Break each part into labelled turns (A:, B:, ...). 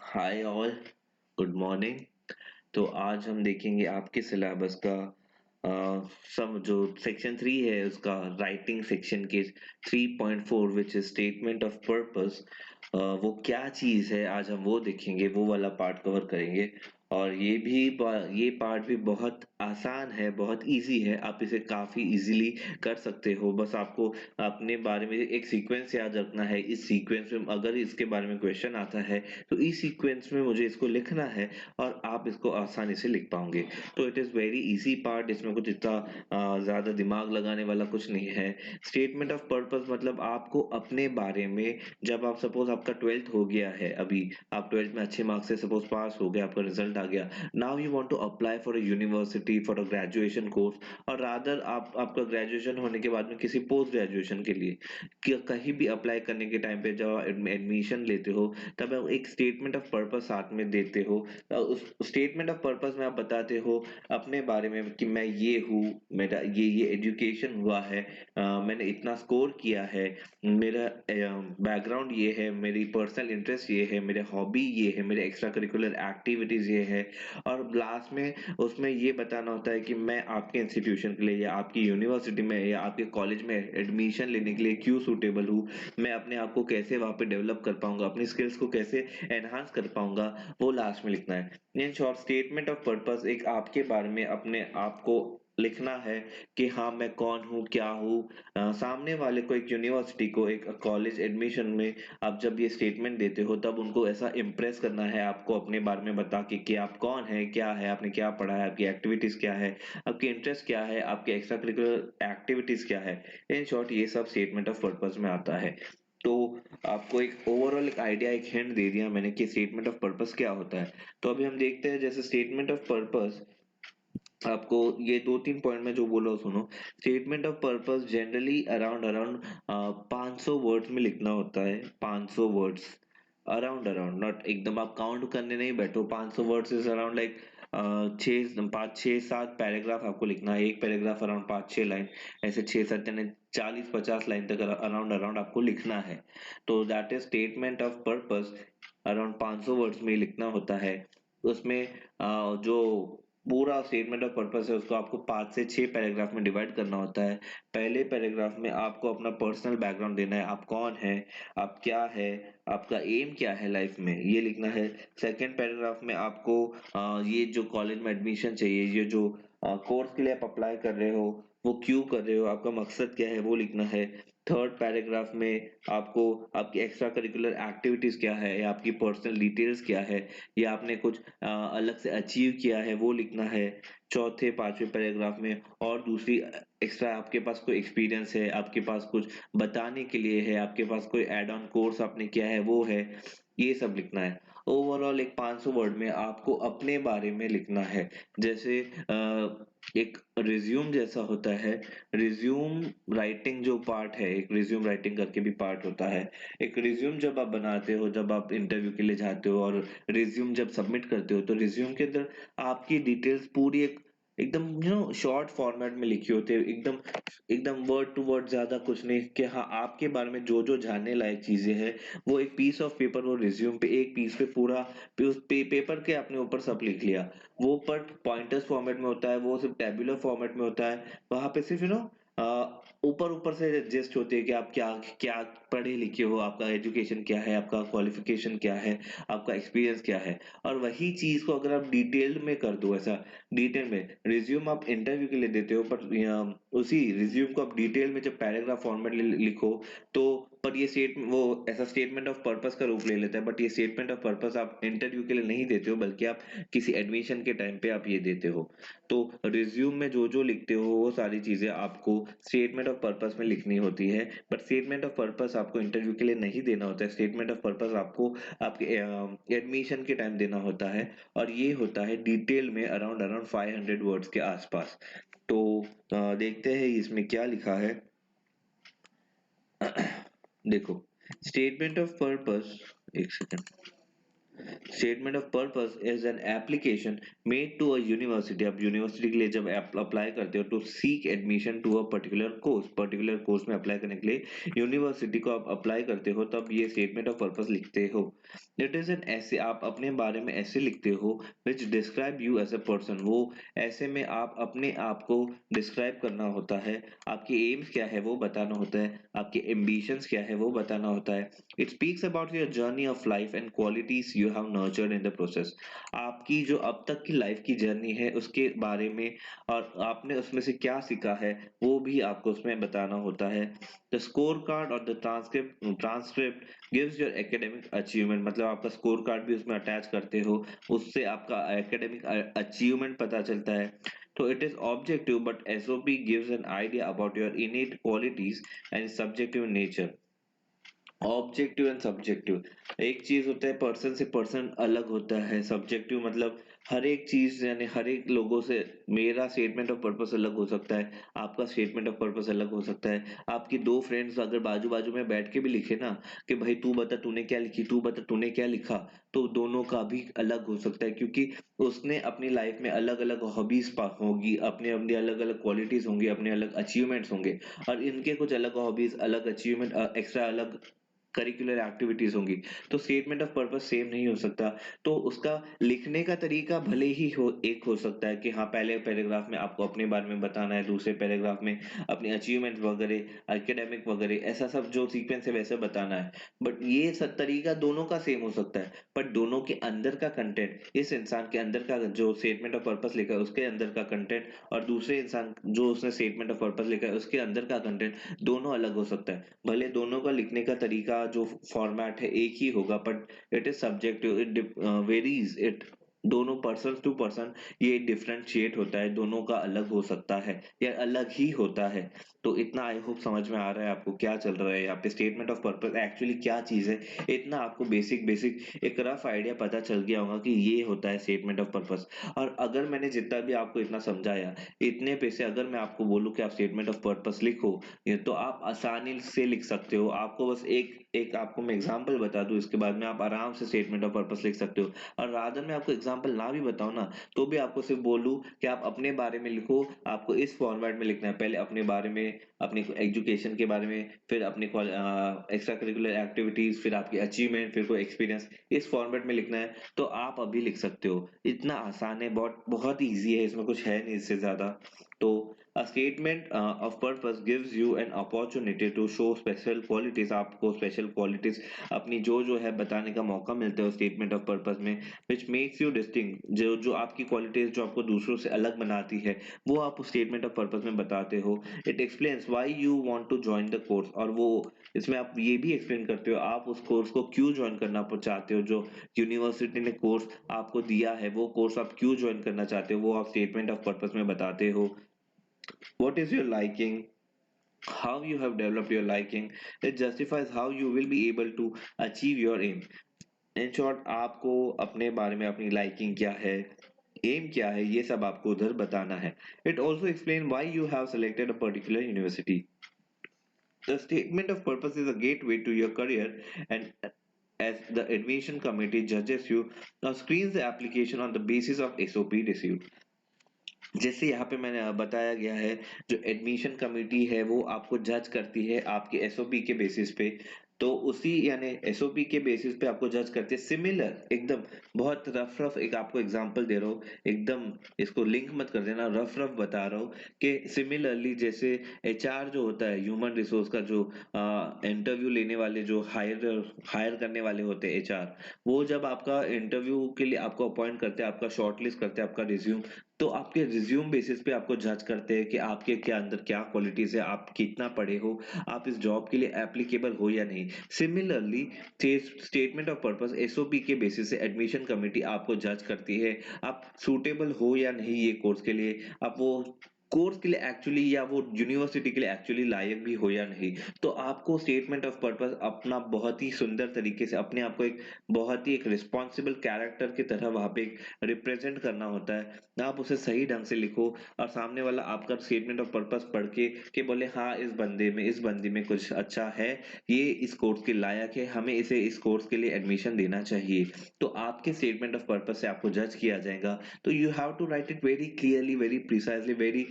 A: Hi all, good morning. तो आज हम देखेंगे आपके सिलेबस का सब जो सेक्शन 3 है उसका राइटिंग सेक्शन के 3.4 which is statement of purpose. वो क्या चीज़ है आज हम वो देखेंगे, वो वाला पार्ट कवर करेंगे। और ये पार्ट भी बहुत आसान है, बहुत इजी है, आप इसे काफ़ी इजीली कर सकते हो। बस आपको अपने बारे में एक सीक्वेंस याद रखना है। इस सीक्वेंस में अगर इसके बारे में क्वेश्चन आता है तो इस सीक्वेंस में मुझे इसको लिखना है और आप इसको आसानी से लिख पाओगे। तो it is very easy part, इसमें कुछ इतना ज़्यादा दिमाग लगाने वाला कुछ नहीं है। स्टेटमेंट ऑफ पर्पस मतलब आपको अपने बारे में, जब आप सपोज आपका 12th हो गया है, अभी आप 12th में अच्छे मार्क्स से सपोज पास हो गए, आपका रिजल्ट आ गया, now you want to apply for a university for a graduation course, और रादर आप आपका ग्रेजुएशन होने के बाद में किसी पोस्ट ग्रेजुएशन के लिए कहीं भी अप्लाई करने के टाइम पे जब एडमिशन लेते हो तब आप एक स्टेटमेंट ऑफ पर्पस साथ में देते हो। उस स्टेटमेंट ऑफ पर्पस में आप बताते हो अपने बारे में कि मैं ये हूँ, मेरा ये एजुकेशन हुआ है, मैंने इतना स्कोर किया है, मेरा बैकग्राउंड ये है, मेरी पर्सनल इंटरेस्ट ये है, मेरे हॉबी ये है, मेरे एक्स्ट्रा करिकुलर एक्टिविटीज ये है। और लास्ट में उसमें ये बताना होता है कि मैं आपके इंस्टीट्यूशन के लिए या आपकी यूनिवर्सिटी में या आपके कॉलेज में एडमिशन लेने के लिए क्यों सूटेबल हूँ, मैं अपने आप को कैसे वहाँ पे डेवलप कर पाऊंगा, अपनी स्किल्स को कैसे एनहांस कर पाऊंगा, वो लास्ट में लिखना है। In short statement of purpose एक आपके बारे में अपने आप को लिखना है कि हाँ मैं कौन हूँ, क्या हूँ। सामने वाले को, एक यूनिवर्सिटी को, एक कॉलेज एडमिशन में आप जब ये स्टेटमेंट देते हो तब उनको ऐसा इम्प्रेस करना है आपको अपने बारे में बता के कि आप कौन है, क्या है, आपने क्या पढ़ा है, आपकी एक्टिविटीज क्या है, आपकी इंटरेस्ट क्या है, आपके एक्स्ट्रा करिकुलर एक्टिविटीज क्या है। इन शॉर्ट ये सब स्टेटमेंट ऑफ पर्पस में आता है। तो आपको एक ओवरऑल एक आइडिया, एक हिंट दे दिया मैंने कि स्टेटमेंट ऑफ पर्पस क्या होता है। तो अभी हम देखते हैं जैसे स्टेटमेंट ऑफ पर्पस, आपको ये 2-3 पॉइंट में जो बोला सुनो। Statement of purpose generally around around 500 words में लिखना होता है। 500 वर्ड्स, अराउंड अराउंड, नॉट एकदम आप काउंट करने नहीं बैठो। 500 words is around like 5 6 7 paragraph आपको लिखना है। एक पैराग्राफ अराउंड 5 6 लाइन, ऐसे 6 7 यानी 40 50 लाइन तक अराउंड अराउंड आपको लिखना है। तो that is statement of purpose. Around 500 words में लिखना होता है। उसमें जो पूरा स्टेटमेंट ऑफ पर्पस है उसको आपको 5 से 6 पैराग्राफ में डिवाइड करना होता है। पहले पैराग्राफ में आपको अपना पर्सनल बैकग्राउंड देना है, आप कौन है, आप क्या है, आपका एम क्या है लाइफ में, ये लिखना है। सेकंड पैराग्राफ में आपको ये जो कॉलेज में एडमिशन चाहिए, ये जो कोर्स के लिए आप अप्लाई कर रहे हो वो क्यों कर रहे हो, आपका मकसद क्या है, वो लिखना है। थर्ड पैराग्राफ में आपको आपकी एक्स्ट्रा करिकुलर एक्टिविटीज क्या है, या आपकी पर्सनल डिटेल्स क्या है, या आपने कुछ अलग से अचीव किया है, वो लिखना है। चौथे 5वें पैराग्राफ में और दूसरी एक्स्ट्रा आपके पास कोई एक्सपीरियंस है, आपके पास कुछ बताने के लिए है, आपके पास कोई एड ऑन कोर्स आपने किया है वो है, ये सब लिखना है। ओवरऑल एक 500 वर्ड में आपको अपने बारे में लिखना है। जैसे एक रिज्यूम जैसा होता है। रिज्यूम राइटिंग जो पार्ट है, एक रिज्यूम राइटिंग करके भी पार्ट होता है। एक रिज्यूम जब आप बनाते हो, जब आप इंटरव्यू के लिए जाते हो और रिज्यूम जब सबमिट करते हो, तो रिज्यूम के अंदर आपकी डिटेल्स पूरी एक एकदम शॉर्ट फॉर्मेट में लिखी होती है, एकदम एकदम वर्ड टू वर्ड, ज्यादा कुछ नहीं, कि हाँ आपके बारे में जो जो जानने लायक चीजें हैं वो एक पीस ऑफ पेपर, वो रिज्यूम पे एक पीस पे पूरा उस पेपर के अपने ऊपर सब लिख लिया। वो पर पॉइंटर्स फॉर्मेट में होता है, वो सिर्फ टेबुलर फॉर्मेट में होता है। वहां पे सिर्फ ऊपर ऊपर से जस्ट होती है कि आप क्या क्या पढ़े लिखे हो, आपका एजुकेशन क्या है, आपका क्वालिफिकेशन क्या है, आपका एक्सपीरियंस क्या है। और वही चीज को अगर आप डिटेल्ड में कर दो, ऐसा डिटेल में रिज्यूम आप इंटरव्यू के लिए देते हो, पर उसी रिज्यूम को आप डिटेल में जब पैराग्राफ फॉर्मेट लिखो, तो पर ये स्टेट वो ऐसा स्टेटमेंट ऑफ पर्पस का रूप ले लेता है। बट ये स्टेटमेंट ऑफ पर्पस आप इंटरव्यू के लिए नहीं देते हो, बल्कि आप किसी एडमिशन के टाइम पे आप ये देते हो। तो रिज्यूम में जो जो लिखते हो वो सारी चीजें आपको स्टेटमेंट ऑफ पर्पस में लिखनी होती है। बट स्टेटमेंट ऑफ पर्पस आपको इंटरव्यू के लिए नहीं देना होता है। स्टेटमेंट ऑफ पर्पस आपको आपके एडमिशन के टाइम देना होता है, और ये होता है डिटेल में अराउंड अराउंड 500 वर्ड्स के आसपास। तो देखते हैं इसमें क्या लिखा है। देखो, स्टेटमेंट ऑफ पर्पस, एक second. Statement of purpose is an application made to a university. आप यूनिवर्सिटी के लिए जब अप्लाई करते हो to seek admission to a particular course में अप्लाई करने के लिए यूनिवर्सिटी को आप अप्लाई करते हो, तब ये स्टेटमेंट ऑफ पर्पस लिखते हो। इट इज एन ऐसे आप अपने बारे में ऐसे लिखते हो which describe you as a person. वो ऐसे में आप अपने आप को डिस्क्राइब करना होता है, आपके एम्स क्या है वो बताना होता है, आपके एम्बिशंस क्या है वो बताना होता है। It speaks about your journey of life and qualities you have nurtured in the process. आपकी जो अब तक की लाइफ की जर्नी है उसके बारे में, और आपने उसमें से क्या सीखा है वो भी आपको उसमें बताना होता है। द स्कोर कार्ड और the transcript gives your academic achievement, मतलब आपका स्कोर कार्ड भी उसमें अटैच करते हो, उससे आपका एकेडमिक अचीवमेंट पता चलता है। तो it is objective but SOP gives an idea about your इनेट qualities and subjective nature. Objective and subjective, एक चीज होता है पर्सन से पर्सन अलग होता है। सब्जेक्टिव मतलब हर एक चीज, यानी हर एक लोगों से मेरा स्टेटमेंट ऑफ पर्पस अलग हो सकता है, आपका स्टेटमेंट ऑफ पर्पस अलग हो सकता है। आपकी दो फ्रेंड्स अगर बाजू बाजू में बैठ के भी लिखे ना कि भाई तू बता तूने क्या लिखी, तू बता तूने क्या लिखा, तो दोनों का भी अलग हो सकता है, क्योंकि उसने अपनी लाइफ में अलग अलग हॉबीज होगी, अपने अपनी अलग अलग क्वालिटीज होंगी, अपने अलग अचीवमेंट्स होंगे, और इनके कुछ अलग हॉबीज, अलग अचीवमेंट, एक्स्ट्रा अलग करिकुलर एक्टिविटीज होंगी। तो स्टेटमेंट ऑफ पर्पस सेम नहीं हो सकता। तो उसका लिखने का तरीका भले ही हो एक हो सकता है कि हाँ पहले पैराग्राफ में आपको अपने बारे में बताना है, दूसरे पैराग्राफ में अपने अचीवमेंट वगैरह एकेडमिक वगैरह ऐसा सब जो सीक्वेंस है वैसे बताना है। बट ये सब तरीका दोनों का सेम हो सकता है, बट दोनों के अंदर का कंटेंट, इस इंसान के अंदर का जो स्टेटमेंट ऑफ पर्पस लिखा है उसके अंदर का कंटेंट, और दूसरे इंसान जो उसने स्टेटमेंट ऑफ पर्पस लिखा है उसके अंदर का कंटेंट दोनों अलग हो सकता है। भले दोनों का लिखने का तरीका जो फॉर्मेट है एक ही होगा, but it is subjective, it varies it, दोनों पर्सन टू पर्सन ये डिफरेंशिएट होता है, दोनों का अलग हो सकता है या अलग ही होता है। तो इतना आई होप समझ में आ रहा है आपको क्या चल रहा है यहाँ पे, स्टेटमेंट ऑफ पर्पस एक्चुअली क्या चीज है। इतना आपको बेसिक बेसिक एक रफ आइडिया पता चल गया होगा कि ये होता है स्टेटमेंट ऑफ पर्पस। और अगर मैंने जितना भी आपको इतना समझाया, इतने पे से अगर मैं आपको बोलूँ कि आप स्टेटमेंट ऑफ पर्पस लिखो, ये तो आप आसानी से लिख सकते हो। आपको बस एक एक आपको मैं एग्जांपल बता दूं, इसके बाद में आप आराम से स्टेटमेंट ऑफ पर्पस लिख सकते हो। और रादर मैं आपको एग्जांपल ना भी बताऊं ना, तो भी आपको सिर्फ बोलूं कि आप अपने बारे में लिखो। आपको इस फॉर्मेट में लिखना है, पहले अपने बारे में, अपनी एजुकेशन के बारे में, फिर अपनी एक्स्ट्रा करिकुलर एक्टिविटीज, फिर आपकी अचीवमेंट, फिर कोई एक्सपीरियंस, इस फॉर्मेट में लिखना है। तो आप अभी लिख सकते हो, इतना आसान है, बहुत बहुत ईजी है, इसमें कुछ है नहीं इससे ज्यादा। तो a statement of purpose gives you an opportunity to show special qualities, आपको special qualities अपनी जो जो है बताने का मौका मिलता है स्टेटमेंट ऑफ पर्पस में, which makes you distinct, जो जो आपकी क्वालिटीज जो आपको दूसरों से अलग बनाती है वो आप स्टेटमेंट ऑफ पर्पस में बताते हो। It explains why you want to join the course, और वो इसमें आप ये भी एक्सप्लेन करते हो आप उस कोर्स को क्यों ज्वाइन करना चाहते हो, जो यूनिवर्सिटी ने कोर्स आपको दिया है वो कोर्स आप क्यों ज्वाइन करना चाहते हो वो आप स्टेटमेंट ऑफ पर्पस में बताते हो। what is your liking, how you have developed your liking, it justifies how you will be able to achieve your aim। In short आपको अपने बारे में अपनी लाइकिंग क्या है, एम क्या है, ये सब आपको उधर बताना है। It also explain why you have selected a particular university. The statement of purpose is a gateway to your career, and as the admission committee judges you, now screens the application on the basis of SOP received। जैसे यहाँ पे मैंने बताया गया है, जो admission committee है वो आपको जज करती है आपके एसओपी के बेसिस पे। तो उसी यानी एसओपी के बेसिस पे आपको जज करते हैं, सिमिलर एकदम, बहुत रफ रफ एक आपको एग्जांपल दे रहा हूँ, एकदम इसको लिंक मत कर देना, रफ रफ बता रहा हूँ कि सिमिलरली जैसे एचआर जो होता है, ह्यूमन रिसोर्स का जो इंटरव्यू लेने वाले जो हायर हायर करने वाले होते हैं एचआर, वो जब आपका इंटरव्यू के लिए आपको अपॉइंट करते हैं, आपका शॉर्टलिस्ट करते हैं आपका रिज्यूम, तो आपके रिज्यूम बेसिस पे आपको जज करते हैं कि आपके क्या अंदर क्या क्वालिटीज है, आप कितना पढ़े हो, आप इस जॉब के लिए एप्लीकेबल हो या नहीं। Similarly statement of purpose SOP के बेसिस से एडमिशन कमेटी आपको जज करती है आप सूटेबल हो या नहीं ये कोर्स के लिए। आप वो कोर्स के लिए एक्चुअली या वो यूनिवर्सिटी के लिए एक्चुअली लायक भी हो या नहीं। तो आपको स्टेटमेंट ऑफ पर्पस अपना बहुत ही सुंदर तरीके से अपने आप को एक बहुत ही एक रिस्पॉन्सिबल कैरेक्टर की तरह वहां पे रिप्रेजेंट करना होता है। आप उसे सही ढंग से लिखो और सामने वाला आपका स्टेटमेंट ऑफ पर्पस पढ़ के बोले हाँ इस बंदे में कुछ अच्छा है, ये इस कोर्स के लायक है, हमें इसे इस कोर्स के लिए एडमिशन देना चाहिए। तो आपके स्टेटमेंट ऑफ पर्पस से आपको जज किया जाएगा। तो you have to write it very clearly, very precisely, very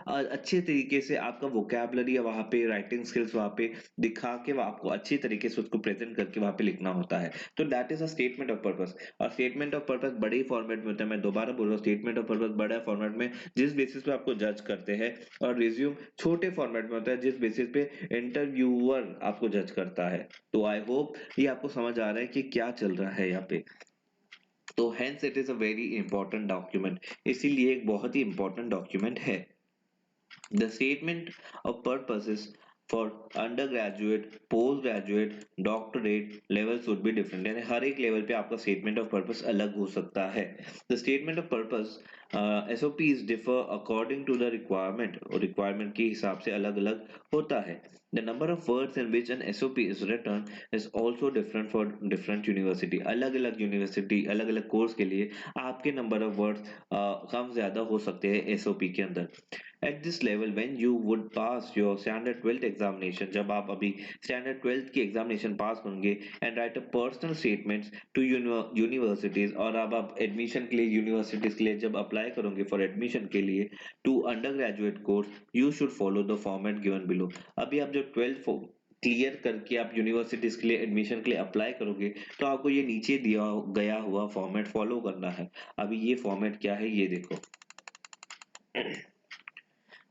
A: अच्छे तरीके से आपका वोकैबुलरी है वहां पे, राइटिंग स्किल्स वहां पे दिखा के आपको अच्छी तरीके से उसको प्रेजेंट करके वहां पे लिखना होता है। तो that is a statement of purpose. और स्टेटमेंट ऑफ पर्पस बड़े ही फॉर्मेट में होता है, मैं दोबारा बोल रहा हूँ, स्टेटमेंट ऑफ पर्पस बड़ा फॉर्मेट में जिस बेसिस पे आपको जज करते हैं, और रिज्यूम छोटे फॉर्मेट में होता है जिस बेसिस पे इंटरव्यूअर आपको जज करता है। तो आई होप ये आपको समझ आ रहा है कि क्या चल रहा है यहाँ पे। तो hence it is a very important document, इसीलिए एक बहुत ही इंपॉर्टेंट डॉक्यूमेंट है। The statement of purposes for undergraduate, postgraduate, doctorate levels would be different. यानी हर एक लेवल पे आपका statement of purpose अलग हो सकता है। The statement of purpose SOPs differ according to the requirement, और requirement के हिसाब से अलग अलग होता है। The number of words in which an SOP is written is also different for different university. अलग अलग यूनिवर्सिटी अलग अलग कोर्स के लिए आपके नंबर ऑफ वर्ड्स कम ज्यादा हो सकते हैं एसओपी के अंदर। At this level, when you would pass your standard 12th examination, जब आप अभी standard 12th की examination pass करेंगे and write a personal statements to universities, और अब आप admission के लिए universities के लिए जब apply करोगे for admission के लिए to undergraduate course, you should follow the format given below. अभी आप जब 12th क्लियर करके आप यूनिवर्सिटीज के लिए एडमिशन के लिए अप्लाई करोगे तो आपको ये नीचे दिया गया हुआ फॉर्मेट फॉलो करना है। अभी ये फॉर्मेट क्या है ये देखो।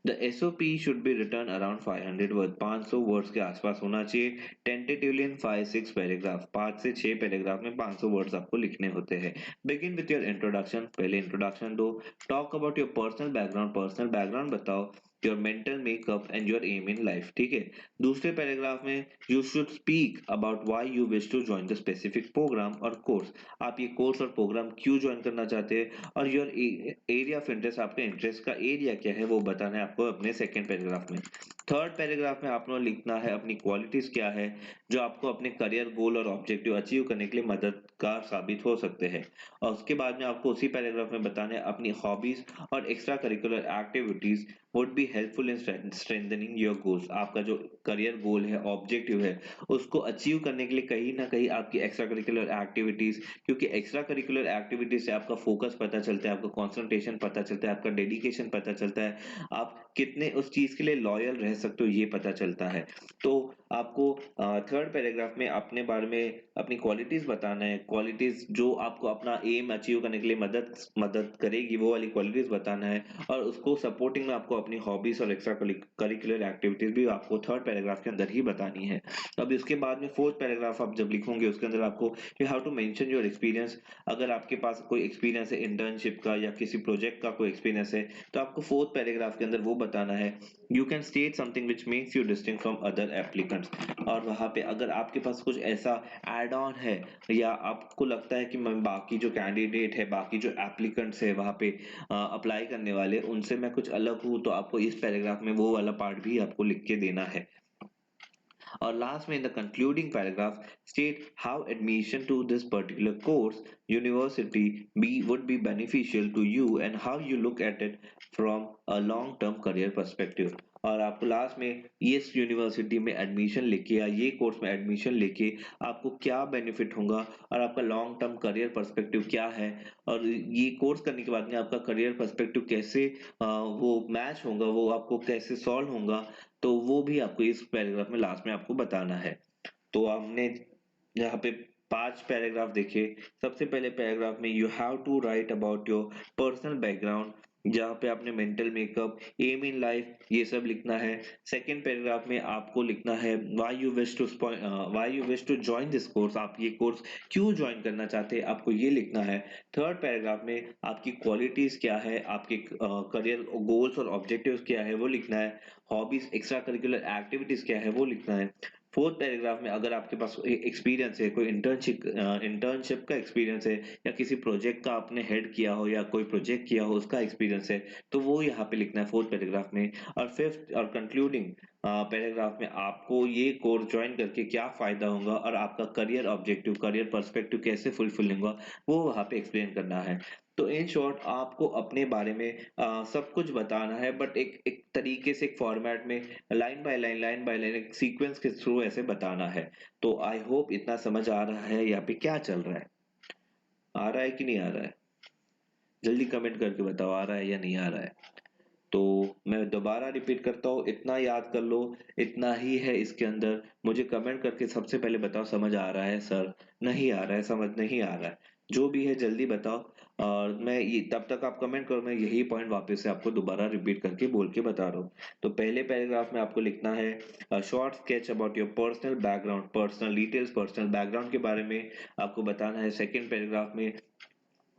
A: The SOP should be written around 500 words, 500 words के आसपास होना चाहिए। टेंटेटिवली इन 5-6 पैराग्राफ, 5 से 6 पैराग्राफ में 500 वर्ड्स आपको लिखने होते हैं। बिगिन विथ योर इंट्रोडक्शन, पहले इंट्रोडक्शन दो। Talk about your personal background बताओ, your mental makeup and your aim in life, ठीक है। दूसरे पैराग्राफ में you should speak about why you wish to join the specific programme और course, आप ये कोर्स और प्रोग्राम क्यों ज्वाइन करना चाहते हैं, और योर एरिया ऑफ इंटरेस्ट, आपके इंटरेस्ट का एरिया क्या है वो बताना है आपको अपने सेकंड पैराग्राफ में। थर्ड पैराग्राफ में आपको लिखना है अपनी क्वालिटीज क्या है जो आपको अपने करियर गोल और ऑब्जेक्टिव अचीव करने के लिए मददगार साबित हो सकते हैं। और उसके बाद में आपको उसी पैराग्राफ में बताना है अपनी हॉबीज और extra curricular activities would be helpful in strengthening your goals, आपका जो करियर गोल है ऑब्जेक्टिव है उसको अचीव करने के लिए कहीं ना कहीं आपकी एक्स्ट्रा करिकुलर एक्टिविटीज, क्योंकि एक्स्ट्रा करिकुलर एक्टिविटीज से आपका फोकस पता चलता है, आपका कंसंट्रेशन पता चलता है, आपका डेडिकेशन पता चलता है, आप कितने उस चीज के लिए लॉयल रह सकते हो ये पता चलता है। तो आपको थर्ड पैराग्राफ में अपने बारे में अपनी क्वालिटीज बताना है, क्वालिटीज जो आपको अपना एम अचीव करने के लिए मदद मदद करेगी वो वाली क्वालिटीज बताना है। और उसको सपोर्टिंग में आपको अपनी हॉबीज और एक्स्ट्रा करिकुलर एक्टिविटीज भी आपको थर्ड पैराग्राफ के अंदर ही बतानी है। अभी उसके बाद में फोर्थ पैराग्राफ आप जब लिखोगे उसके अंदर आपको you have to mention your experience, अगर आपके पास कोई एक्सपीरियंस है इंटर्नशिप का या किसी प्रोजेक्ट का कोई एक्सपीरियंस है तो आपको फोर्थ पैराग्राफ के अंदर वो बताना है। You can state something which makes you distinct from other applicants, और वहां पे अगर आपके पास कुछ ऐसा एड ऑन है या आपको लगता है कि मैं बाकी जो कैंडिडेट है बाकी जो एप्लीकेंट्स है वहां पे अप्लाई करने वाले उनसे मैं कुछ अलग हूँ, तो आपको इस पैराग्राफ में वो वाला पार्ट भी आपको लिख के देना है। और लास्ट में in the concluding paragraph state how admission to this particular course university would be beneficial to you and how you look at it from a long term career perspective। और आपको लास्ट में ये university में admission लेके या ये course में admission लेके आपको क्या बेनिफिट होगा और आपका लॉन्ग टर्म करियर पर्सपेक्टिव क्या है, और ये कोर्स करने के बाद में आपका करियर पर्सपेक्टिव कैसे वो मैच होगा, वो आपको कैसे सॉल्व होगा, तो वो भी आपको इस पैराग्राफ में लास्ट में आपको बताना है। तो हमने यहाँ पे 5 पैराग्राफ देखे। सबसे पहले पैराग्राफ में you have to write about your personal background, जहाँ पे आपने mental makeup, aim in life ये सब लिखना है। सेकंड पैराग्राफ में आपको लिखना है why you wish to join this course, आप ये कोर्स क्यों ज्वाइन करना चाहते हैं आपको ये लिखना है। थर्ड पैराग्राफ में आपकी क्वालिटीज क्या है, आपके करियर गोल्स और ऑब्जेक्टिव्स क्या है वो लिखना है। हॉबीज एक्स्ट्रा करिकुलर एक्टिविटीज क्या है वो लिखना है। फोर्थ पैराग्राफ में अगर आपके पास एक्सपीरियंस है, कोई इंटर्नशिप का एक्सपीरियंस है, या किसी प्रोजेक्ट का आपने हेड किया हो या कोई प्रोजेक्ट किया हो उसका एक्सपीरियंस है, तो वो यहाँ पे लिखना है फोर्थ पैराग्राफ में। और फिफ्थ और कंक्लूडिंग पैराग्राफ में आपको ये कोर्स ज्वाइन करके क्या फायदा होगा और आपका करियर ऑब्जेक्टिव, करियर पर्सपेक्टिव कैसे फुलफिल होगा, वो वहाँ पे एक्सप्लेन करना है। तो इन शॉर्ट आपको अपने बारे में सब कुछ बताना है, बट एक एक तरीके से, एक फॉर्मेट में, लाइन बाय लाइन एक सीक्वेंस के थ्रू ऐसे बताना है। तो आई होप इतना समझ आ रहा है यहाँ पे क्या चल रहा है। आ रहा है कि नहीं आ रहा है? जल्दी कमेंट करके बताओ आ रहा है या नहीं आ रहा है। तो मैं दोबारा रिपीट करता हूँ, इतना याद कर लो, इतना ही है इसके अंदर। मुझे कमेंट करके सबसे पहले बताओ समझ आ रहा है सर, नहीं आ रहा है, समझ नहीं आ रहा है, जो भी है जल्दी बताओ। और मैं ये तब तक आप कमेंट करो, मैं यही पॉइंट वापस से आपको दोबारा रिपीट करके बोल के बता रहा हूँ। तो पहले पैराग्राफ में आपको लिखना है short sketch about your personal background, personal details, personal background के बारे में आपको बताना है। सेकंड पैराग्राफ में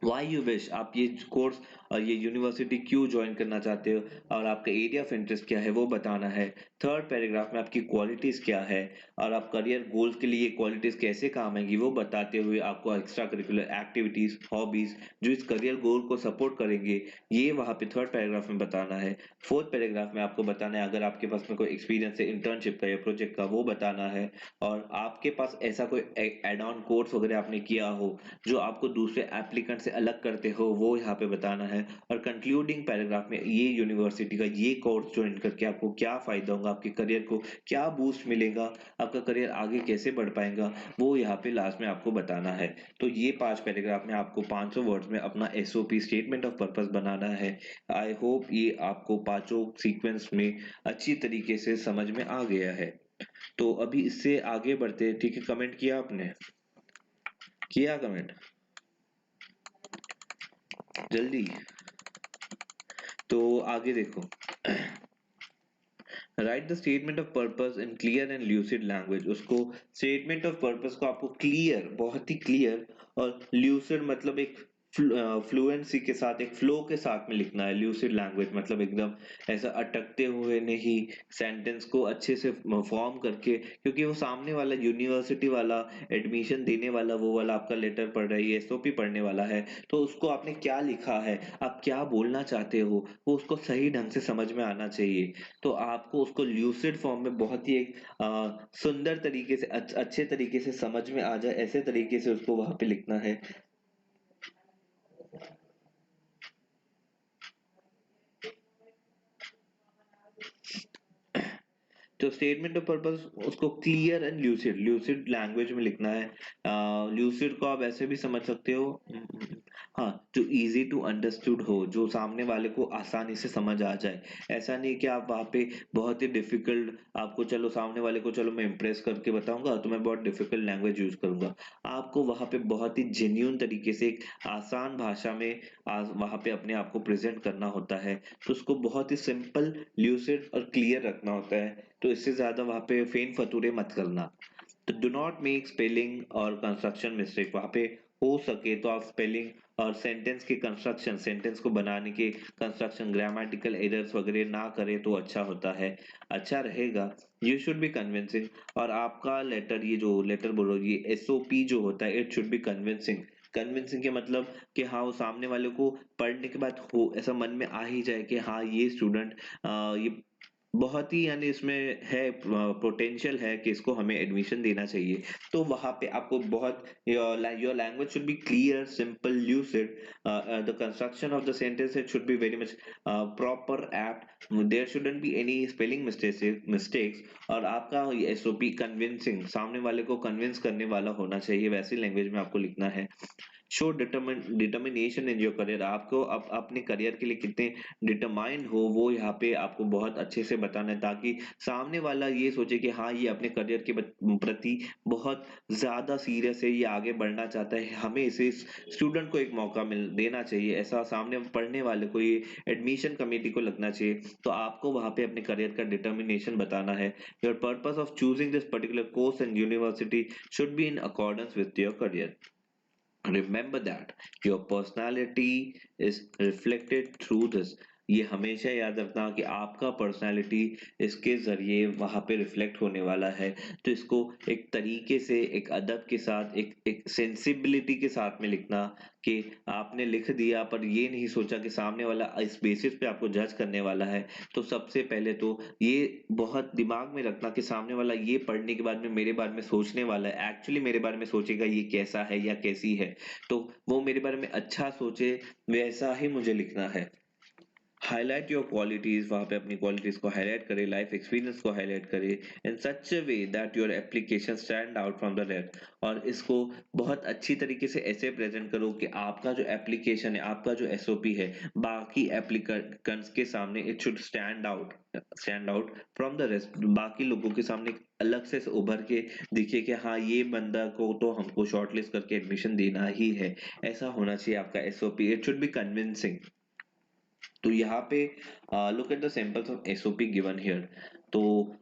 A: वाई यू विश, आप ये कोर्स और ये यूनिवर्सिटी क्यों ज्वाइन करना चाहते हो और आपका एरिया ऑफ इंटरेस्ट क्या है वो बताना है। थर्ड पैराग्राफ में आपकी क्वालिटीज क्या है और आप करियर गोल्स के लिए क्वालिटीज कैसे काम आएंगी वो बताते हुए आपको एक्स्ट्रा करिकुलर एक्टिविटीज, हॉबीज जो इस करियर गोल को सपोर्ट करेंगे, ये वहाँ पे थर्ड पैराग्राफ में बताना है। फोर्थ पैराग्राफ में आपको बताना है अगर आपके पास में कोई एक्सपीरियंस है इंटर्नशिप का या प्रोजेक्ट का, वो बताना है। और आपके पास ऐसा कोई एड ऑन कोर्स वगैरह आपने किया हो जो आपको दूसरे एप्लीकेंट से अलग करते हो, वो यहाँ पे बताना है। और कंक्लूडिंग पैराग्राफ में ये यूनिवर्सिटी का ये कोर्स ज्वाइन करके आपको क्या फायदा होगा, आपके करियर को क्या बूस्ट मिलेगा, आपका करियर आगे कैसे बढ़ पाएगा, वो यहाँ पे लास्ट में आपको बताना है। तो ये 5 पैराग्राफ में आपको 500 वर्ड्स में अपना एसओपी, स्टेटमेंट ऑफ पर्पस बनाना है। आई होप ये आपको पांचों सीक्वेंस में अच्छी तरीके से समझ में आ गया है। तो अभी इससे आगे बढ़ते हैं, ठीक है? कमेंट किया आपने? किया कमेंट? जल्दी। तो आगे देखो, right the statement of purpose in clear and lucid language. उसको स्टेटमेंट ऑफ पर्पस को आपको क्लियर, बहुत ही क्लियर और ल्यूसिड मतलब एक फ्लुएंसी के साथ, एक फ्लो के साथ में लिखना है। ल्यूसिड लैंग्वेज मतलब एकदम ऐसा अटकते हुए नहीं, सेंटेंस को अच्छे से फॉर्म करके, क्योंकि वो सामने वाला यूनिवर्सिटी वाला, एडमिशन देने वाला, वो वाला आपका लेटर पढ़ रही है, एसओपी पढ़ने वाला है, तो उसको आपने क्या लिखा है, आप क्या बोलना चाहते हो, वो उसको सही ढंग से समझ में आना चाहिए। तो आपको उसको ल्यूसिड फॉर्म में बहुत ही एक सुंदर तरीके से, अच्छे तरीके से समझ में आ जाए, ऐसे तरीके से उसको वहां पे लिखना है। तो स्टेटमेंट ऑफ पर्पस उसको clear and lucid, lucid language में लिखना है। ल्यूसिड को आप ऐसे भी समझ सकते हो, हाँ, जो इजी टू अंडरस्टूड हो, जो सामने वाले को आसानी से समझ आ जाए। ऐसा नहीं कि आप वहाँ पे बहुत ही डिफिकल्ट, आपको चलो सामने वाले को, चलो मैं इम्प्रेस करके बताऊंगा तो मैं बहुत डिफिकल्ट लैंग्वेज यूज करूंगा। आपको वहाँ पे बहुत ही जेन्यून तरीके से एक आसान भाषा में वहाँ पे अपने आप को प्रेजेंट करना होता है। तो उसको बहुत ही सिंपल, ल्यूसिड और क्लियर रखना होता है। तो इससे ज्यादा वहां पे फेन फतूरे मत करना। तो डू नॉट मेक स्पेलिंग और कंस्ट्रक्शन मिस्टेक। वहां पे हो सके तो आप स्पेलिंग और सेंटेंस के कंस्ट्रक्शन, सेंटेंस को बनाने के कंस्ट्रक्शन, ग्रामेटिकल एरर्स वगैरह ना करे तो अच्छा होता है, अच्छा रहेगा। You should be convincing. और आपका लेटर, ये जो लेटर बोलो, ये एसओपी जो होता है, it should B convincing. Convincing के मतलब कि हाँ, वो सामने वाले को पढ़ने के बाद हो ऐसा मन में आ ही जाए कि हाँ ये स्टूडेंट, ये बहुत ही, यानी इसमें है, पोटेंशियल है कि इसको हमें एडमिशन देना चाहिए। तो वहां पे आपको बहुत, your language should be clear, simple, lucid. The construction of the sentence it should be very much proper, apt, there shouldn't be any spelling mistakes. और आपका एसओपी कन्विंसिंग, सामने वाले को कन्विंस करने वाला होना चाहिए, वैसी लैंग्वेज में आपको लिखना है। Show determination in your career. आपको अपने करियर के लिए कितने डिटरमाइंड हो, वो यहाँ पे आपको बहुत अच्छे से बताना है, ताकि सामने वाला ये सोचे कि हाँ, ये अपने करियर के प्रति बहुत ज्यादा सीरियस है, ये आगे बढ़ना चाहता है, हमें इसे, स्टूडेंट को एक मौका मिल देना चाहिए, ऐसा सामने पढ़ने वाले को, ये एडमिशन कमेटी को लगना चाहिए। तो आपको वहाँ पे अपने करियर का डिटर्मिनेशन बताना है। Your purpose of choosing this particular course and university should be in accordance with your career. Remember that your personality is reflected through this. ये हमेशा याद रखना कि आपका पर्सनालिटी इसके ज़रिए वहाँ पे रिफ्लेक्ट होने वाला है। तो इसको एक तरीके से, एक अदब के साथ, एक सेंसिबिलिटी के साथ में लिखना कि आपने लिख दिया पर ये नहीं सोचा कि सामने वाला इस बेसिस पे आपको जज करने वाला है। तो सबसे पहले तो ये बहुत दिमाग में रखना कि सामने वाला ये पढ़ने के बाद में मेरे बारे में सोचने वाला है, एक्चुअली मेरे बारे में सोचेगा ये कैसा है या कैसी है। तो वो मेरे बारे में अच्छा सोचे, वैसा ही मुझे लिखना है। हाईलाइट योर क्वालिटीज, वहां पे अपनी क्वालिटीज को हाईलाइट करें, लाइफ एक्सपीरियंस को हाईलाइट करें in such a way that your application stand out from the rest. और इसको बहुत अच्छी तरीके से ऐसे प्रेजेंट करो कि आपका जो एप्लीकेशन है, आपका जो एसओपी है, बाकी एप्लीकेंट्स के सामने it should stand out from the rest, बाकी लोगों के सामने अलग से उभर के दिखे कि हाँ ये बंदा को तो हमको शॉर्टलिस्ट करके एडमिशन देना ही है। ऐसा होना चाहिए आपका SOP, it should B convincing. तो यहाँ पे look at the samples of SOP given here. तो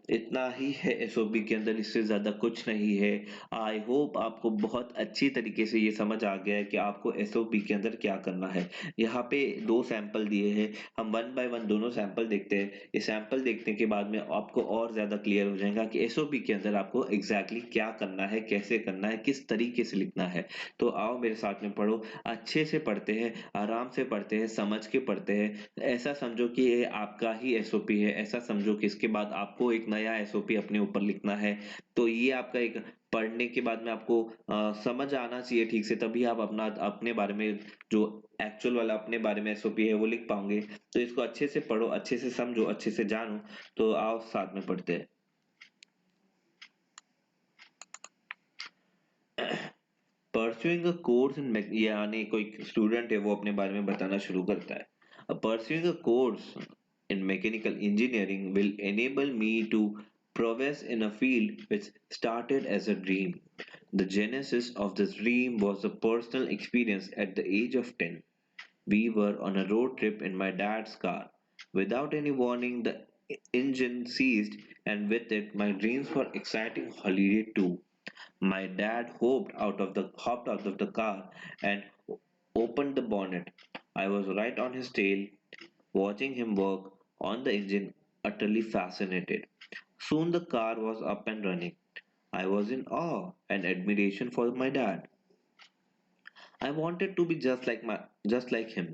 A: इतना ही है एसओपी के अंदर, इससे ज्यादा कुछ नहीं है। आई होप आपको बहुत अच्छी तरीके से ये समझ आ गया है कि आपको एसओपी के अंदर क्या करना है। यहाँ पे दो सैंपल दिए हैं, हम वन बाय वन दोनों सैंपल देखते हैं। ये सैंपल देखने के बाद में आपको और ज्यादा क्लियर हो जाएगा कि एसओपी के अंदर आपको एग्जैक्टली क्या करना है, कैसे करना है, किस तरीके से लिखना है। तो आओ मेरे साथ में पढ़ो, अच्छे से पढ़ते हैं, आराम से पढ़ते हैं, समझ के पढ़ते हैं। ऐसा समझो कि ये आपका ही एसओपी है, ऐसा समझो कि इसके बाद आपको एक नया एसओपी अपने ऊपर लिखना है। तो ये आपका एक पढ़ने के बाद में आपको समझ आना चाहिए ठीक से, तभी आप अपना अपने बारे में जो एक्चुअल वाला अपने बारे में एसओपी है वो लिख पाओगे। तो इसको अच्छे से पढ़ो, अच्छे से समझो, अच्छे से जानो। तो आओ साथ में पढ़ते हैं। परस्यूइंग अ कोर्स इन, यानी कोई स्टूडेंट है वो अपने बारे में बताना शुरू करता है। Pursuing a course in mechanical engineering will enable me to progress in a field which started as a dream. The genesis of this dream was a personal experience at the age of 10. We were on a road trip in my dad's car. Without any warning, the engine seized, and with it, my dreams for exciting holiday too. My dad hopped out of the car and opened the bonnet. I was right on his tail, watching him work on the engine, utterly fascinated. Soon the car was up and running. I was in awe and admiration for my dad. I wanted to be just like him.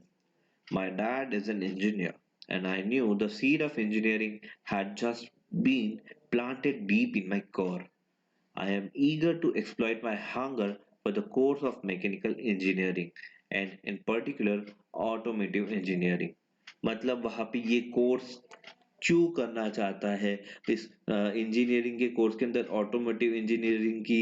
A: My dad is an engineer, and I knew the seed of engineering had just been planted deep in my core. I am eager to exploit my hunger for the course of mechanical engineering and in particular automotive engineering. मतलब वहाँ पे ये course क्यों करना चाहता है। इस engineering के कोर्स के अंदर ऑटोमोटिव इंजीनियरिंग की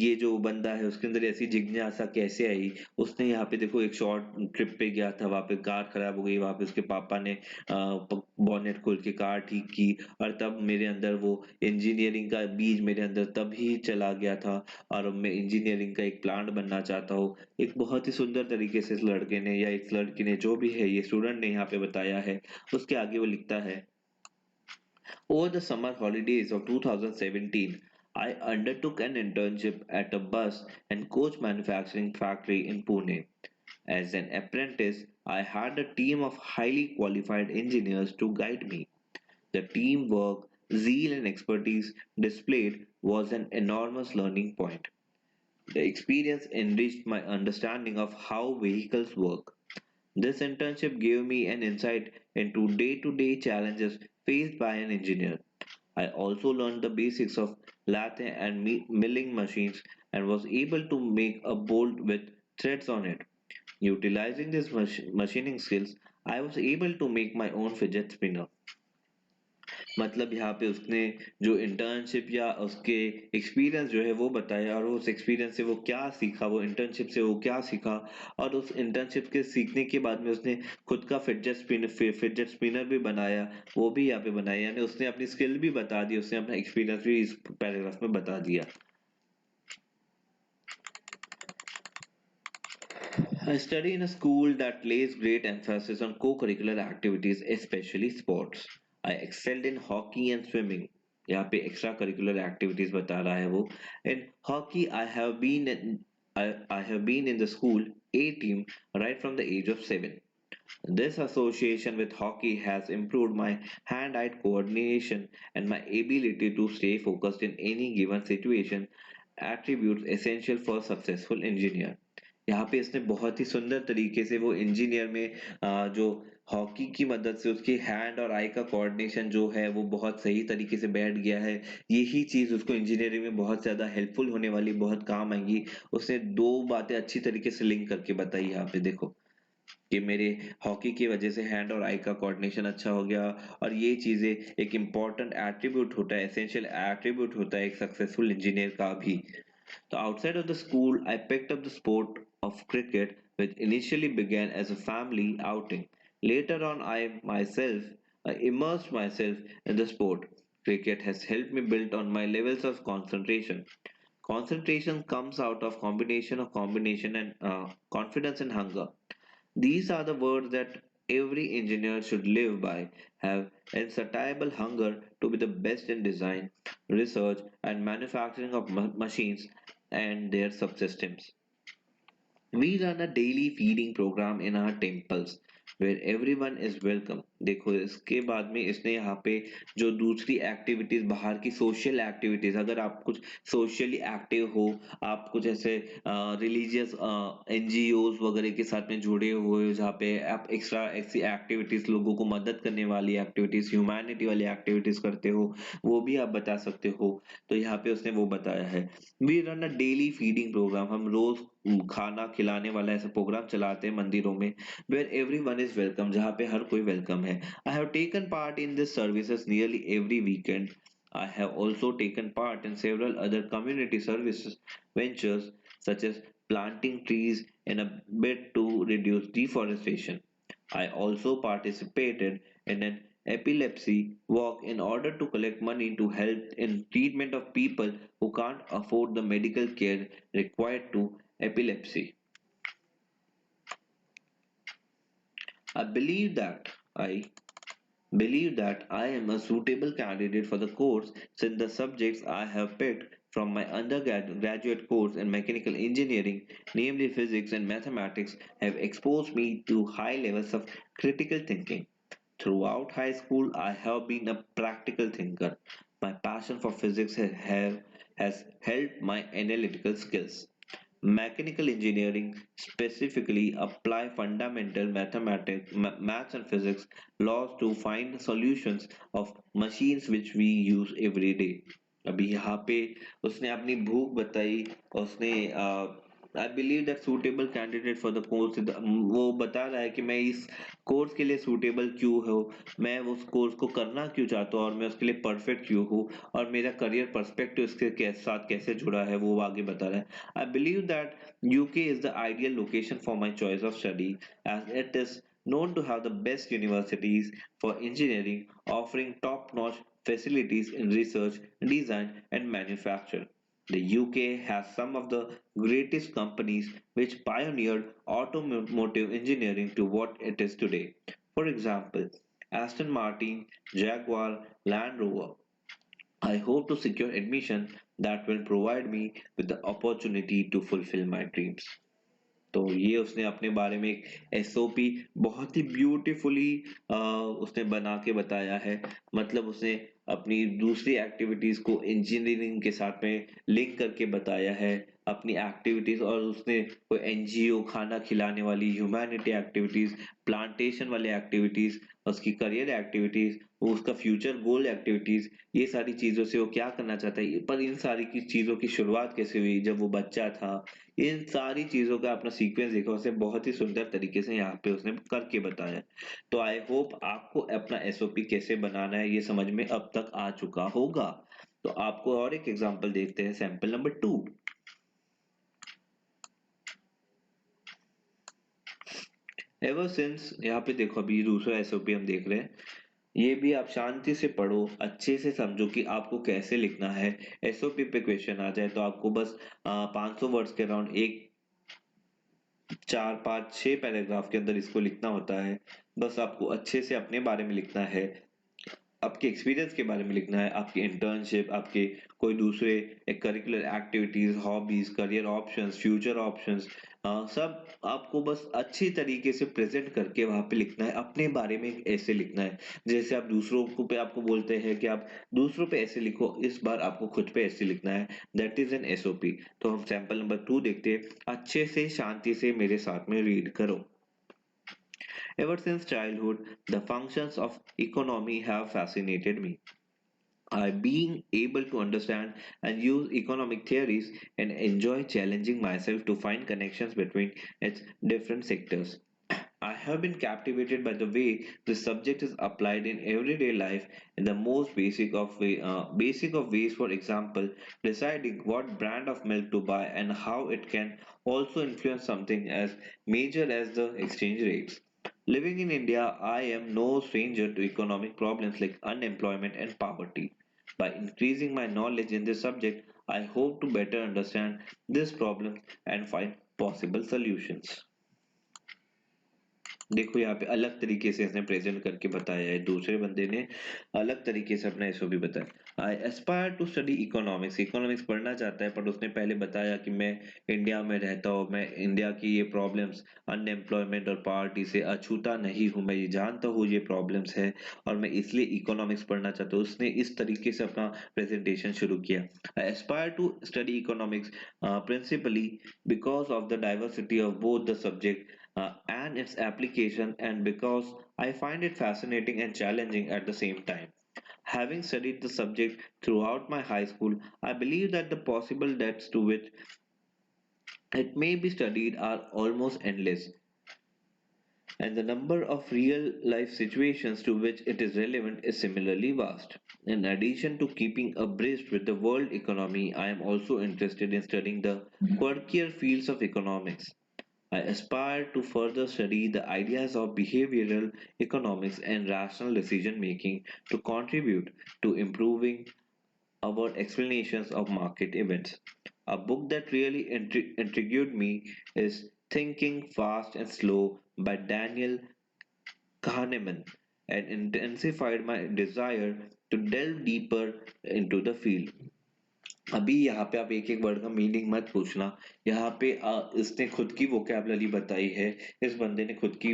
A: ये जो बंदा है उसके अंदर ऐसी जिज्ञासा कैसे आई। उसने यहाँ पे देखो एक शॉर्ट ट्रिप पे गया था, वहां पे कार खराब हो गई, वहां पे उसके पापा ने बॉनेट खोल के कार ठीक की, और तब मेरे अंदर वो इंजीनियरिंग का बीज मेरे अंदर तब ही चला गया था। और अब मैं इंजीनियरिंग का एक प्लांट बनना चाहता हूँ। एक बहुत ही सुंदर तरीके से इस लड़के ने या इस लड़की ने, जो भी है ये स्टूडेंट ने यहाँ पे बताया है। उसके आगे वो लिखता है, over the summer holidays of 2017, I undertook an internship at a bus and coach manufacturing factory in Pune. As an apprentice, I had a team of highly qualified engineers to guide me. The teamwork, zeal, and expertise displayed was an enormous learning point. The experience enriched my understanding of how vehicles work. This internship gave me an insight into day to day challenges faced by an engineer. I also learned the basics of lathe and milling machines and was able to make a bolt with threads on it. Utilizing these machining skills, I was able to make my own fidget spinner. मतलब यहाँ पे उसने जो internship या उसके experience जो है वो बताया, और उस एक्सपीरियंस से वो क्या सीखा, वो इंटर्नशिप से वो क्या सीखा। और उस इंटर्नशिप के सीखने के बाद में उसने खुद का फिडजेट स्पिनर भी बनाया, वो भी यहाँ पे बनाया। यानी उसने अपनी स्किल भी बता दी, उसने अपना एक्सपीरियंस भी इस पैराग्राफ में बता दिया। I study in a school that lays great emphasis on co-curricular activities, especially sports. I excelled in hockey and swimming. यहाँ पे एक्स्ट्रा करिकुलर एक्टिविटीज बता रहा है वो। इन hockey I have been in the school A team right from the age of 7. This association with hockey has improved my hand-eye coordination and my ability to stay focused in any given situation, attributes essential for successful engineer. यहाँ पे इसने बहुत ही सुंदर तरीके से वो engineer में जो हॉकी की मदद से उसकी हैंड और आई का कोऑर्डिनेशन जो है वो बहुत सही तरीके से बैठ गया है। यही चीज उसको इंजीनियरिंग में बहुत ज्यादा हेल्पफुल होने वाली, बहुत काम आएगी। उसने दो बातें अच्छी तरीके से लिंक करके बताई यहाँ पे देखो कि मेरे हॉकी की वजह से हैंड और आई का कोऑर्डिनेशन अच्छा हो गया, और ये चीजें एक इम्पॉर्टेंट एट्रीब्यूट होता है, एसेंशियल एट्रीब्यूट होता है एक सक्सेसफुल इंजीनियर का भी। So outside of the school, I picked up the sport of cricket, which initially began as a family outing. Later on, I immersed myself in the sport. Cricket has helped me build on my levels of concentration. Concentration comes out of combination and confidence and hunger. These are the words that every engineer should live by. Have insatiable hunger to be the best in design, research, and manufacturing of machines and their subsystems. We run a daily feeding program in our temples where everyone is welcome. देखो इसके बाद में इसने यहाँ पे जो दूसरी activities, बाहर की सोशल एक्टिविटीज, अगर आप कुछ सोशली एक्टिव हो, आप कुछ ऐसे रिलीजियस एनजीओज वगैरह के साथ में जुड़े हुए हो जहाँ पे आप एक्स्ट्रा ऐसी एक्टिविटीज, लोगों को मदद करने वाली एक्टिविटीज, ह्यूमैनिटी वाली एक्टिविटीज करते हो, वो भी आप बता सकते हो। तो यहाँ पे उसने वो बताया है। We run a daily feeding programme, हम रोज खाना खिलाने वाला ऐसा प्रोग्राम चलाते हैं मंदिरों में, वेयर एवरीवन इज वेलकम, जहाँ पे हर कोई वेलकम है। I have taken part in this services nearly every weekend. I have also taken part in several other community services ventures, such as planting trees in a bid to reduce deforestation. I also participated in an epilepsy walk in order to collect money to help in treatment of people who can't afford the medical care required to epilepsy. I believe that I believe that I am a suitable candidate for the course since the subjects I have picked from my undergraduate course in mechanical engineering, namely physics and mathematics, have exposed me to high levels of critical thinking. Throughout high school, I have been a practical thinker. My passion for physics has helped my analytical skills. Mechanical engineering specifically apply fundamental mathematics, maths and physics laws to find solutions of machines which we use every day. अभी यहाँ पे उसने अपनी भूख बताई, उसने I believe that suitable candidate for the course, वो बता रहा है कि मैं इस कोर्स के लिए सूटेबल क्यों हूँ, मैं उस कोर्स को करना क्यों चाहता हूँ और मैं उसके लिए परफेक्ट क्यों हूँ, और मेरा करियर पर्सपेक्टिव इसके साथ कैसे जुड़ा है वो आगे बता रहा है। I believe that UK is the ideal location for my choice of study as it is known to have the best universities for engineering offering top-notch facilities in research, design and manufacture. The UK has some of the greatest companies which pioneered automotive engineering to what it is today. For example, Aston Martin, Jaguar, Land Rover. I hope to secure admission that will provide me with the opportunity to fulfill my dreams. तो ये उसने अपने बारे में एक SOP बहुत ही beautifully उसने बना के बताया है। मतलब उसने अपनी दूसरी एक्टिविटीज को इंजीनियरिंग के साथ में लिंक करके बताया है, अपनी एक्टिविटीज, और उसने कोई एनजीओ, खाना खिलाने वाली ह्यूमैनिटी एक्टिविटीज, प्लांटेशन वाले एक्टिविटीज, उसकी करियर एक्टिविटीज, वो उसका फ्यूचर गोल एक्टिविटीज, ये सारी चीजों से वो क्या करना चाहता है। पर इन सारी की चीजों की शुरुआत कैसे हुई जब वो बच्चा था, इन सारी चीजों का अपना सीक्वेंस देखा, उसे बहुत ही सुंदर तरीके से यहाँ पे उसने करके बताया। तो आई होप आपको अपना एसओपी कैसे बनाना है ये समझ में अब तक आ चुका होगा। तो आपको और एक एग्जांपल देखते हैं, सैंपल नंबर 2। एवर सिंस, यहाँ पे देखो अभी दूसरा एसओपी हम देख रहे हैं, ये भी आप शांति से पढ़ो, अच्छे से समझो कि आपको कैसे लिखना है। एसओपी पे क्वेश्चन आ जाए तो आपको बस 500 वर्ड्स के अराउंड एक 4 5 6 पैराग्राफ के अंदर इसको लिखना होता है। बस आपको अच्छे से अपने बारे में लिखना है, आपके एक्सपीरियंस के बारे में लिखना है, आपकी इंटर्नशिप, आपके कोई दूसरे curricular activities, hobbies, career options, future options, सब आपको बस अच्छी तरीके से प्रेजेंट करके वहां पे लिखना है, अपने बारे में एक ऐसे लिखना है। जैसे आप दूसरों को पे आपको बोलते हैं कि आप दूसरों पे ऐसे लिखो, इस बार आपको खुद पे ऐसे लिखना है। That is an SOP. तो हम सैंपल नंबर 2 देखते हैं। अच्छे से शांति से मेरे साथ में रीड करो। Ever since childhood, the functions of economy have fascinated me. I being able to understand and use economic theories and enjoy challenging myself to find connections between its different sectors. I have been captivated by the way this subject is applied in everyday life in the most basic of ways. For example, deciding what brand of milk to buy and how it can also influence something as major as the exchange rates. Living in India, I am no stranger to economic problems like unemployment and poverty. By increasing my knowledge in this subject, I hope to better understand this problem and find possible solutions. देखो यहाँ पे अलग तरीके से इसने present करके बताया है, दूसरे बंदे ने अलग तरीके से अपना एसओपी बताया। I aspire to study economics, economics पढ़ना चाहता है, पर उसने पहले बताया कि मैं इंडिया में रहता हूँ, मैं इंडिया की ये प्रॉब्लम्स अनएम्प्लॉयमेंट और पावर्टी से अछूता नहीं हूँ, मैं ये जानता हूँ ये प्रॉब्लम्स है और मैं इसलिए इकोनॉमिक्स पढ़ना चाहता हूँ। उसने इस तरीके से अपना प्रेजेंटेशन शुरू किया। I aspire to study economics principally because of the diversity of both the subject and its application, and because I find it fascinating and challenging at the same time. Having studied the subject throughout my high school, I believe that the possible depths to which it may be studied are almost endless, and the number of real life situations to which it is relevant is similarly vast. In addition to keeping abreast with the world economy, I am also interested in studying the quirkier fields of economics. I aspire to further study the ideas of behavioral economics and rational decision making to contribute to improving our explanations of market events. A book that really intrigued me is Thinking Fast and Slow by Daniel Kahneman and intensified my desire to delve deeper into the field. अभी यहाँ पे आप एक एक word का meaning मत पूछना। यहाँ पे इसने खुद की वोकैबुलरी बताई है, इस बंदे ने खुद की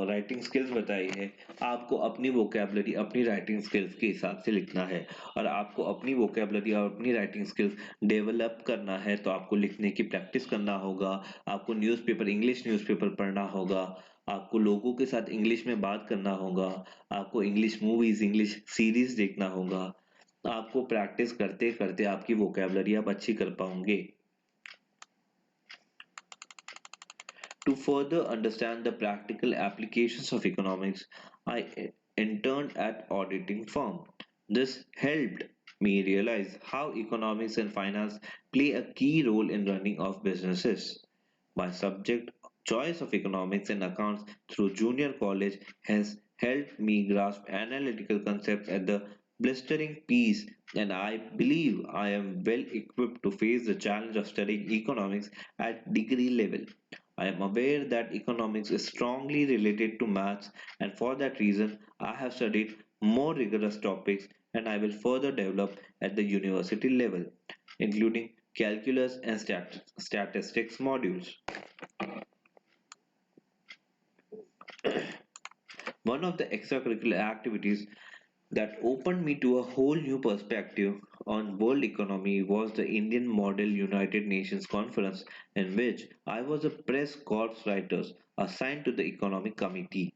A: राइटिंग स्किल्स बताई है। आपको अपनी वोकैबुलरी अपनी राइटिंग स्किल्स के हिसाब से लिखना है, और आपको अपनी वोकैबुलरी और अपनी राइटिंग स्किल्स डेवलप करना है तो आपको लिखने की प्रैक्टिस करना होगा। आपको न्यूज़पेपर, इंग्लिश न्यूज़पेपर पढ़ना होगा, आपको लोगों के साथ इंग्लिश में बात करना होगा, आपको इंग्लिश मूवीज, इंग्लिश सीरीज देखना होगा। आपको प्रैक्टिस करते करते आपकी वोकैबुलरी आप अच्छी कर पाओगे। To further understand the practical applications of economics, I interned at auditing firm. This helped me realize how economics and finance play a key role in running of businesses. My subject choice of economics and accounts through junior college has helped me grasp analytical concepts at the blistering pace, and I believe I am well equipped to face the challenge of studying economics at degree level. I am aware that economics is strongly related to maths, and for that reason, I have studied more rigorous topics and I will further develop at the university level, including calculus and statistics modules. One of the extracurricular activities that opened me to a whole new perspective on world economy was the Indian Model United Nations Conference, in which I was a press corps writer assigned to the Economic Committee.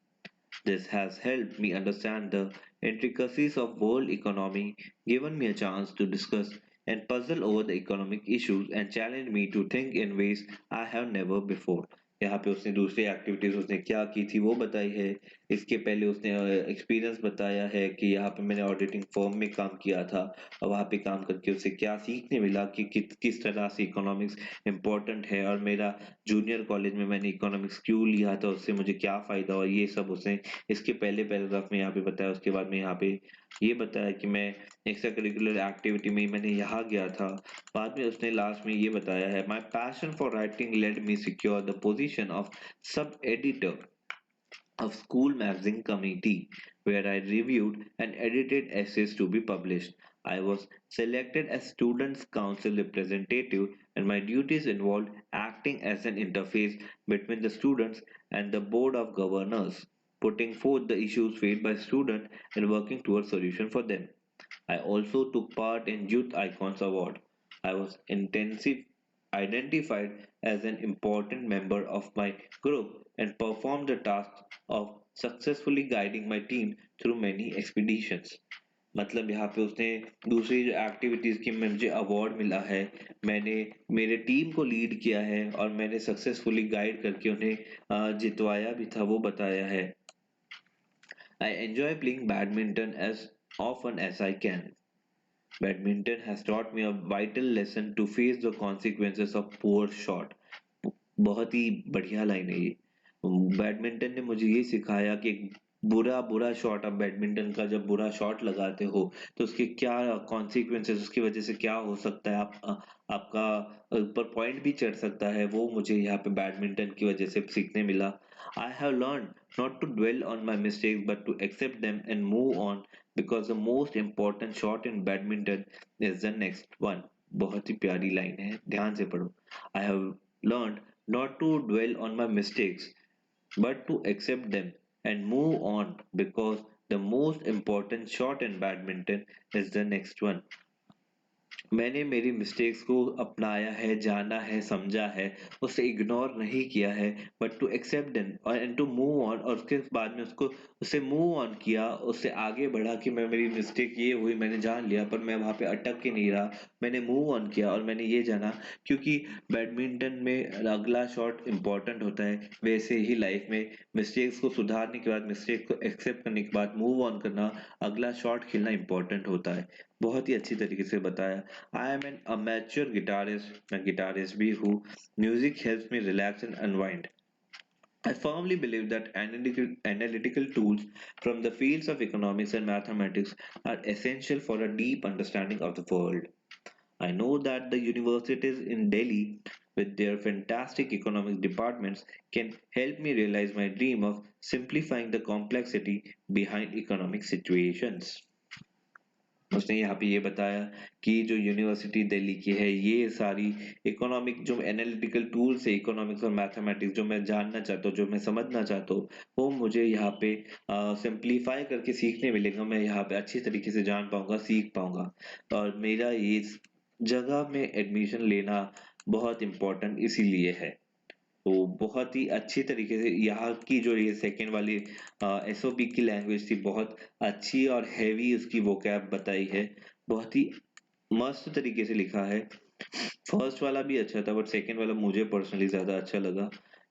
A: This has helped me understand the intricacies of world economy, given me a chance to discuss and puzzle over the economic issues, and challenged me to think in ways I have never before. यहाँ पे उसने दूसरी activities उसने क्या की थी वो बताई है। इसके पहले उसने एक्सपीरियंस बताया है कि यहाँ पे मैंने ऑडिटिंग फर्म में काम किया था और वहाँ पे काम करके उसे क्या सीखने मिला कि किस तरह से इकोनॉमिक्स इम्पोर्टेंट है, और मेरा जूनियर कॉलेज में मैंने इकोनॉमिक्स क्यों लिया था, उससे मुझे क्या फायदा हुआ, ये सब उसने इसके पहले पैराग्राफ में यहाँ पे बताया। उसके बाद में यहाँ पे ये बताया कि मैं एक्स्ट्रा करिकुलर एक्टिविटी में मैंने यहाँ गया था। बाद में उसने लास्ट में ये बताया है, my passion for writing led me secure the position of sub editor of school magazine committee where I reviewed and edited essays to be published. I was selected as Students' Council representative, and my duties involved acting as an interface between the students and the Board of Governors, putting forth the issues faced by students and working towards solution for them. I also took part in Youth Icons Award. I was identified as an important member of my group and performed the task of successfully guiding my team through many expeditions. मतलब यहाँ पे उसने दूसरी जो activities की में मुझे award मिला है, मैंने मेरे टीम को लीड किया है और मैंने सक्सेसफुली गाइड करके उन्हें जितवाया भी था, वो बताया है. I enjoy playing badminton as often as I can. Badminton has taught me a vital lesson to face the consequences of poor shot. बहुत ही बढ़िया लाइन है ये. बैडमिंटन ने मुझे ये सिखाया कि बुरा बुरा शॉट, आप बैडमिंटन का जब बुरा शॉट लगाते हो तो उसके क्या कॉन्सिक्वेंसेस, उसकी वजह से क्या हो सकता है, आपका ऊपर पॉइंट भी चढ़ सकता है, वो मुझे यहाँ पे बैडमिंटन की वजह से सीखने मिला. I have learn not to dwell on my mistakes but to accept them and move on because the most important shot in badminton is the next one. बहुत ही प्यारी लाइन है, ध्यान से पढ़ो. I have learned not to dwell on my mistakes, but to accept them and move on because the most important shot in badminton is the next one. मैंने मेरी mistakes को अपनाया है, जाना है, समझा है, उसे इग्नोर नहीं किया है, बट टू एक्सेप्ट देम और एंड टू मूव ऑन, और उसके बाद में उसको उससे मूव ऑन किया, उससे आगे बढ़ा कि मैं मेरी मिस्टेक ये हुई, मैंने जान लिया, पर मैं वहाँ पे अटक के नहीं रहा, मैंने मूव ऑन किया और मैंने ये जाना. क्योंकि बैडमिंटन में अगला शॉट इम्पोर्टेंट होता है, वैसे ही लाइफ में मिस्टेक्स को सुधारने के बाद, मिस्टेक को एक्सेप्ट करने के बाद मूव ऑन करना, अगला शॉट खेलना इम्पोर्टेंट होता है. बहुत ही अच्छी तरीके से बताया. I am an amateur guitarist, मैं गिटारिस्ट भी हूँ. Music helps me relax and unwind. I firmly believe that analytical tools from the fields of economics and mathematics are essential for a deep understanding of the world. I know that the universities in Delhi, with their fantastic economics departments, can help me realize my dream of simplifying the complexity behind economic situations. उसने यहाँ पे ये बताया कि जो university Delhi की है, ये सारी इकोनॉमिक जो एनालिटिकल टूल्स है, इकोनॉमिक्स और मैथमेटिक्स, जो मैं जानना चाहता हूँ, जो मैं समझना चाहता हूँ, वो मुझे यहाँ पे सिंप्लीफाई करके सीखने मिलेगा. मैं यहाँ पे अच्छी तरीके से जान पाऊंगा, सीख पाऊंगा. और मेरा ये जगह में एडमिशन लेना बहुत इम्पोर्टेंट इसीलिए है. तो बहुत ही अच्छी तरीके से यहाँ की जो ये सेकंड वाली एसओपी की लैंग्वेज थी, बहुत अच्छी और हैवी उसकी वोकैब बताई है, बहुत ही मस्त तरीके से लिखा है. फर्स्ट वाला भी अच्छा था, बट सेकंड वाला मुझे पर्सनली ज्यादा अच्छा लगा.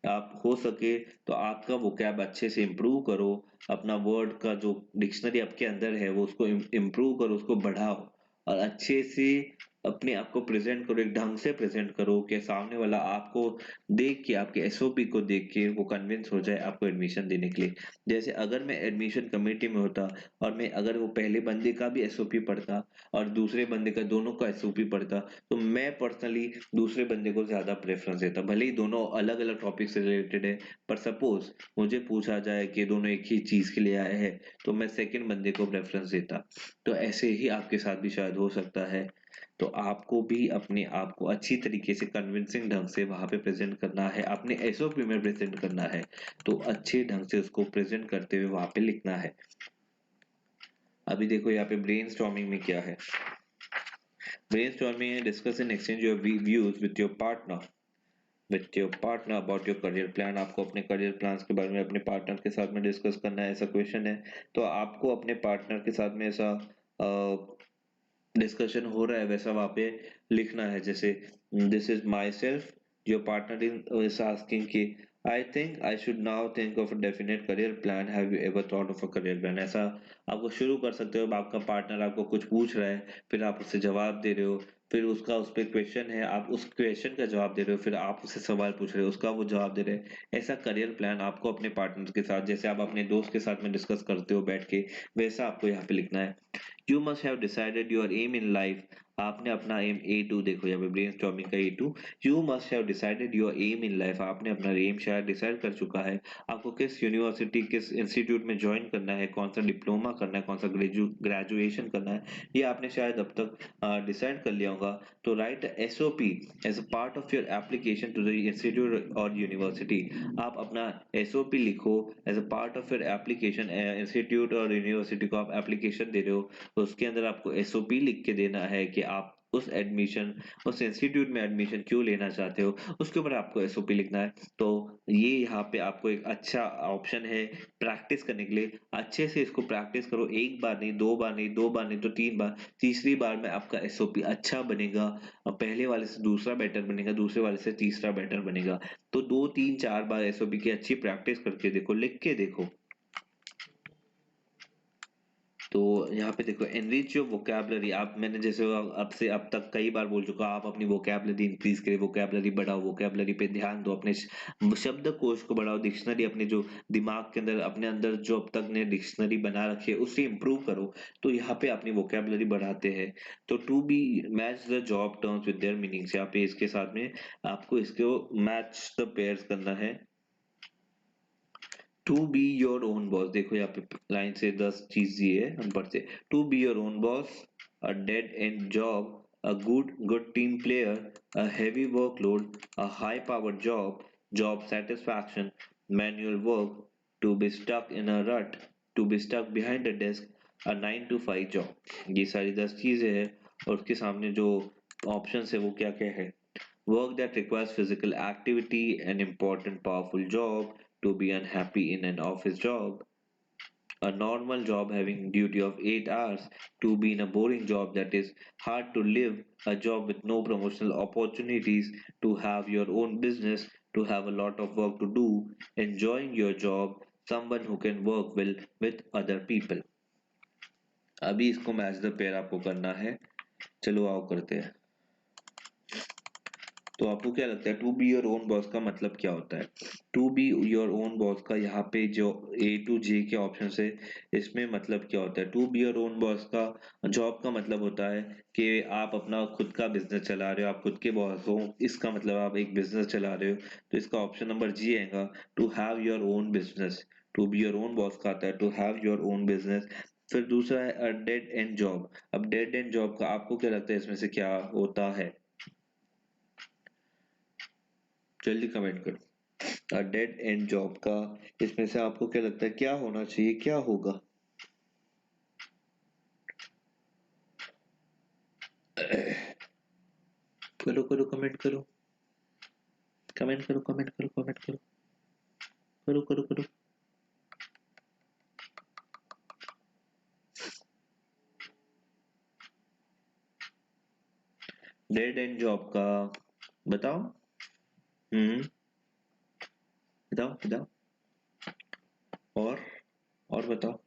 A: आप हो सके तो आपका वोकैब अच्छे से इम्प्रूव करो, अपना वर्ड का जो डिक्शनरी आपके अंदर है वो उसको इम्प्रूव करो, उसको बढ़ाओ, और अच्छे से अपने आप को प्रेजेंट करो, एक ढंग से प्रेजेंट करो कि सामने वाला आपको देख के, आपके एसओपी को देख के वो कन्विंस हो जाए आपको एडमिशन देने के लिए. जैसे अगर मैं एडमिशन कमेटी में होता और मैं अगर वो पहले बंदे का भी एसओपी पढ़ता और दूसरे बंदे का, दोनों का एसओपी पढ़ता, तो मैं पर्सनली दूसरे बंदे को ज्यादा प्रेफरेंस देता, भले ही दोनों अलग अलग टॉपिक से रिलेटेड है. पर सपोज मुझे पूछा जाए कि दोनों एक ही चीज के लिए आए हैं, तो मैं सेकंड बंदे को प्रेफरेंस देता. तो ऐसे ही आपके साथ भी शायद हो सकता है. तो आपको भी अपने आप को अच्छी तरीके से कन्विंसिंग ढंग से वहां पे प्रेजेंट करना है, अपने एसओपी में प्रेजेंट करना है, तो अच्छे ढंग से उसको प्रेजेंट करते हुए वहां पे लिखना है. अभी देखो यहाँ पे ब्रेनस्टॉर्मिंग में क्या है. ब्रेनस्टॉर्मिंग है discuss and exchange your views with your partner about your career plan. आपको अपने करियर प्लान्स के बारे में अपने पार्टनर के साथ में डिस्कस करना है, ऐसा क्वेश्चन है. तो आपको अपने पार्टनर के साथ में ऐसा डिस्कशन हो रहा है वैसा वहां पे लिखना है. जैसे this is myself, your partner is asking कि I think I should now think of a definite career plan, have you ever thought of a career plan. ऐसा आपको शुरू कर सकते हो. अब आपका पार्टनर आपको कुछ पूछ रहा है, फिर आप उससे जवाब दे रहे हो, फिर उसका उस पर क्वेश्चन है, आप उस क्वेश्चन का जवाब दे रहे हो, फिर आप उससे सवाल पूछ रहे हो, उसका वो जवाब दे रहे हैं. ऐसा करियर प्लान आपको अपने पार्टनर के साथ, जैसे आप अपने दोस्त के साथ में डिस्कस करते हो बैठ के, वैसा आपको यहाँ पे लिखना है. You must have decided your aim in life. आपने अपना एम A2 देखो यहाँ पे ब्रेनस्टॉर्मिंग का A2, you must have decided your aim in life, आपने अपना एम शायद डिसाइड कर चुका है, आपको किस यूनिवर्सिटी किस इंस्टीट्यूट में ज्वाइन करना है, कौन सा डिप्लोमा करना है, कौन सा ग्रेजुएशन करना है, ये आपने शायद अब तक डिसाइड कर लिया होगा। तो write SOP as a part of your application to the institute और यूनिवर्सिटी, आप अपना SOP लिखो as a part of your application, institute और यूनिवर्सिटी को आप एप्लीकेशन दे रहे हो, तो उसके अंदर आपको SOP लिख के देना है कि आप उस इंस्टीट्यूट में एडमिशन क्यों लेना चाहते हो, उसके ऊपर आपको SOP लिखना है। तो ये यहाँ पे आपको एक अच्छा ऑप्शन है प्रैक्टिस करने के लिए, अच्छे से इसको प्रैक्टिस करो, एक बार नहीं, दो बार नहीं, दो बार नहीं तो तीन बार, तीसरी बार में आपका SOP अच्छा बनेगा, और पहले वाले से दूसरा बेटर बनेगा, दूसरे वाले से तीसरा बेटर बनेगा। तो 2 3 4 बार SOP की अच्छी प्रैक्टिस करके देखो, लिख के देखो। तो यहाँ पे देखो एनरिच योर वोकैबुलरी, आप मैंने जैसे अब से अब तक कई बार बोल चुका, आप अपनी वोकैबुलरी इंक्रीज करें, वोकैबुलरी बढ़ाओ, वोकैबुलरी पे ध्यान दो, अपने शब्दकोश को बढ़ाओ, डिक्शनरी अपने जो दिमाग के अंदर अपने अंदर जो अब तक ने डिक्शनरी बना रखी है उसे इंप्रूव करो। तो यहाँ पे अपनी वोकैबुलरी बढ़ाते हैं। तो to be match the job terms with their meanings, यहाँ पे इसके साथ में आपको इसको मैच द पेयर्स करना है। To be your own boss, देखो यहाँ पे लाइन से 10 चीज दी है, हम पढ़ते, to be your own boss, a dead end job, a good team player, a heavy workload, a high power job, job satisfaction, manual work, to be stuck in a rut, to be stuck behind a desk, a 9 to 5 job. ये सारी 10 चीजें हैं, और उसके सामने जो option है वो क्या क्या है। Work that requires physical activity, an important powerful job, to be unhappy in an office job, a normal job having duty of 8 hours, to be in a boring job that is hard to live, a job with no promotional opportunities, to have your own business, to have a lot of work to do, enjoying your job, someone who can work well with other people। अभी इसको match the pair आपको करना है, चलो आओ करते हैं। तो आपको क्या लगता है to be your own boss का मतलब क्या होता है? To be your own boss का यहाँ पे जो A to J के ऑप्शन है, इसमें मतलब क्या होता है? To be your own boss का जॉब का मतलब होता है कि आप अपना खुद का बिजनेस चला रहे हो, आप खुद के बॉस हो, इसका मतलब आप एक बिजनेस चला रहे हो। तो इसका ऑप्शन नंबर G आएगा, to have your own business. To be your own boss का आता है to have your own business. फिर दूसरा है अ डेड एंड जॉब। अब डेड एंड जॉब का आपको क्या लगता है इसमें से क्या होता है? जल्दी कमेंट करो। डेड एंड जॉब का इसमें से आपको क्या लगता है क्या होना चाहिए, क्या होगा? करो करो कमेंट करो, कमेंट करो, कमेंट करो, कमेंट करो, करो करो करो। डेड एंड जॉब का बताओ। हम्म, बताओ बताओ। और और बताओ।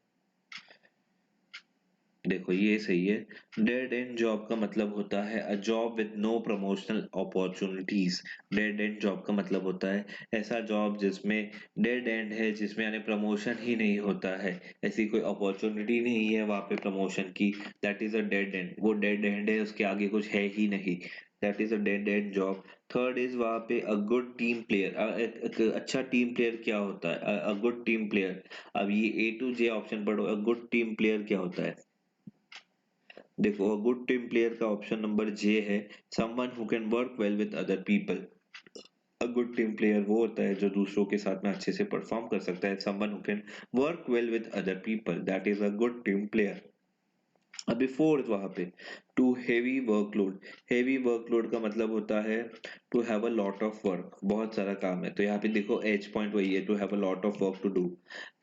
A: देखो ये सही है। डेड एंड जॉब का मतलब होता है a job with no promotional opportunities. Dead end job का मतलब होता है ऐसा जॉब जिसमें डेड एंड है, जिसमें यानी प्रमोशन ही नहीं होता है, ऐसी कोई अपॉर्चुनिटी नहीं है वहां पे प्रमोशन की, that is a dead and. वो डेड एंड है, उसके आगे कुछ है ही नहीं, that is a dead end job. Third is वहां पे अ गुड टीम प्लेयर। एक अच्छा टीम प्लेयर क्या होता है? अ गुड टीम प्लेयर। अब ये A to J ऑप्शन पढ़ो, अ गुड टीम प्लेयर क्या होता है? देखो गुड टीम प्लेयर का ऑप्शन नंबर J है, someone who can work well with other people. A good team player वो होता है जो दूसरों के साथ में अच्छे से परफॉर्म कर सकता है, someone who can work well with other people, that is a good team player. अभी फोर्थ वहां पे too heavy workload. Heavy workload का मतलब होता है to have a lot of work, बहुत सारा काम है, तो यहाँ पे देखो एच पॉइंट वही है, to have a lot of work to do.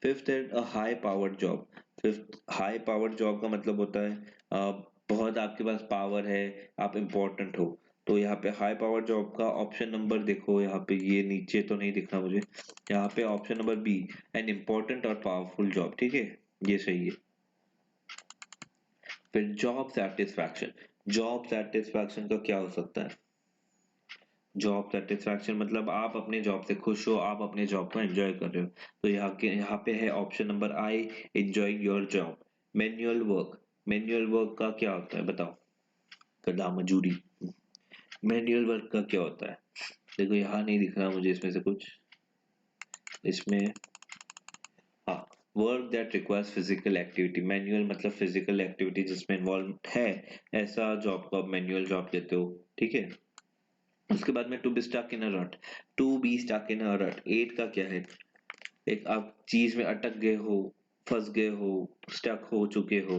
A: Fifth है a high powered job. Fifth high powered job का मतलब होता है बहुत आपके पास पावर है, आप इम्पोर्टेंट हो। तो यहाँ पे हाई पावर जॉब का ऑप्शन नंबर देखो, यहाँ पे ये नीचे तो नहीं दिख रहा मुझे, यहाँ पे option number B, an important और पावरफुल जॉब, ठीक है, ये सही है। फिर जॉब सेटिस्फैक्शन। जॉब सेटिस्फैक्शन का क्या हो सकता है? जॉब सेटिस्फैक्शन मतलब आप अपने जॉब से खुश हो, आप अपने जॉब को एंजॉय कर रहे हो। तो यहाँ पे है option number I, enjoying your job. Manual work. Manual work का क्या होता है बताओ? गधा मजूरी। मैनुअल वर्क का क्या होता है? देखो यहाँ नहीं दिख रहा मुझे इसमें से कुछ, इसमें हाँ, work that requires physical activity. Manual मतलब फिजिकल एक्टिविटी जिसमें इन्वॉल्व है, ऐसा जॉब को आप मैनुअल जॉब कहते हो, ठीक है। उसके बाद में to be stuck in a rut. To be stuck in a रट, एट का क्या है? एक आप चीज में अटक गए हो, फंस गए हो, स्टक हो चुके हो,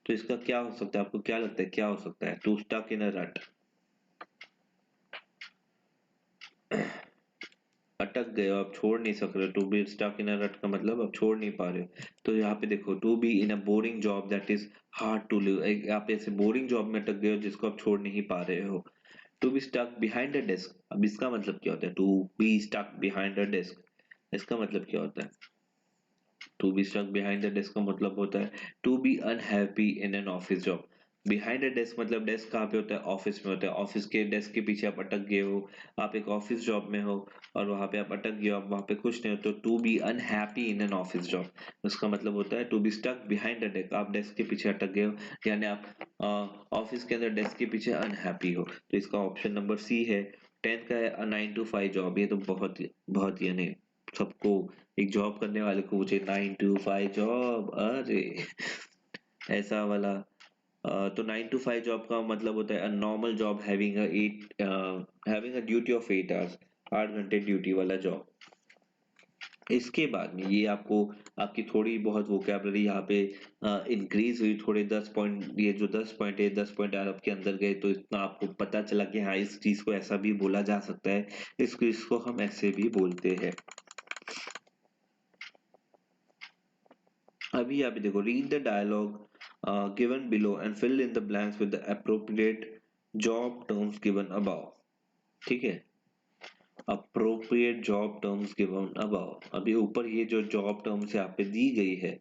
A: तो इसका क्या हो सकता है? आपको क्या लगता है क्या हो सकता है टू स्टक इन अ रट? अटक गए हो, आप छोड़ नहीं सक रहे। To be stuck in a रट का मतलब आप छोड़ नहीं पा रहे हो। तो यहाँ पे देखो, to be in a boring job that is hard to live, आप ऐसे बोरिंग जॉब में अटक गए हो जिसको आप छोड़ नहीं पा रहे हो। To be stuck behind a desk, अब इसका मतलब क्या होता है? To be stuck behind a desk, इसका मतलब क्या होता है? To be stuck behind the desk का मतलब होता है to be unhappy in an office job. Behind the desk मतलब डेस्क कहाँ पे होता है? ऑफिस में होता है। ऑफिस के डेस्क के पीछे आप अटक गए हो, आप एक ऑफिस जॉब में हो और वहां पे आप अटक गए हो, आप वहां पे खुश नहीं हो, तो to be unhappy in an office job, उसका मतलब होता है to be stuck behind the desk, आप डेस्क के पीछे अटक गए हो, यानी आप ऑफिस के अंदर डेस्क के पीछे अनहैप्पी हो। तो इसका ऑप्शन नंबर सी है। 10th का है 9 to 5 जॉब, ये तो बहुत यानी सबको, एक जॉब करने वाले को पूछे 9 to 5 जॉब, अरे ऐसा वाला। तो 9 to 5 जॉब का मतलब होता है normal job having a duty of 8 hours, 8 घंटे ड्यूटी वाला जॉब। इसके बाद में ये आपको, आपकी थोड़ी बहुत वोकैबलरी यहाँ पे इंक्रीज हुई, थोड़े 10 पॉइंट, ये जो 10 पॉइंट है 10 पॉइंट आपके अंदर गए, तो इतना आपको पता चला कि हाँ इस चीज को ऐसा भी बोला जा सकता है, इसको इसको हम ऐसे भी बोलते हैं। अभी यहाँ पे देखो, read the dialogue given below and fill in the blanks with the appropriate job terms given above, ठीक है। Appropriate job terms given above, अभी ऊपर ये जो जॉब टर्म्स यहाँ पे दी गई है,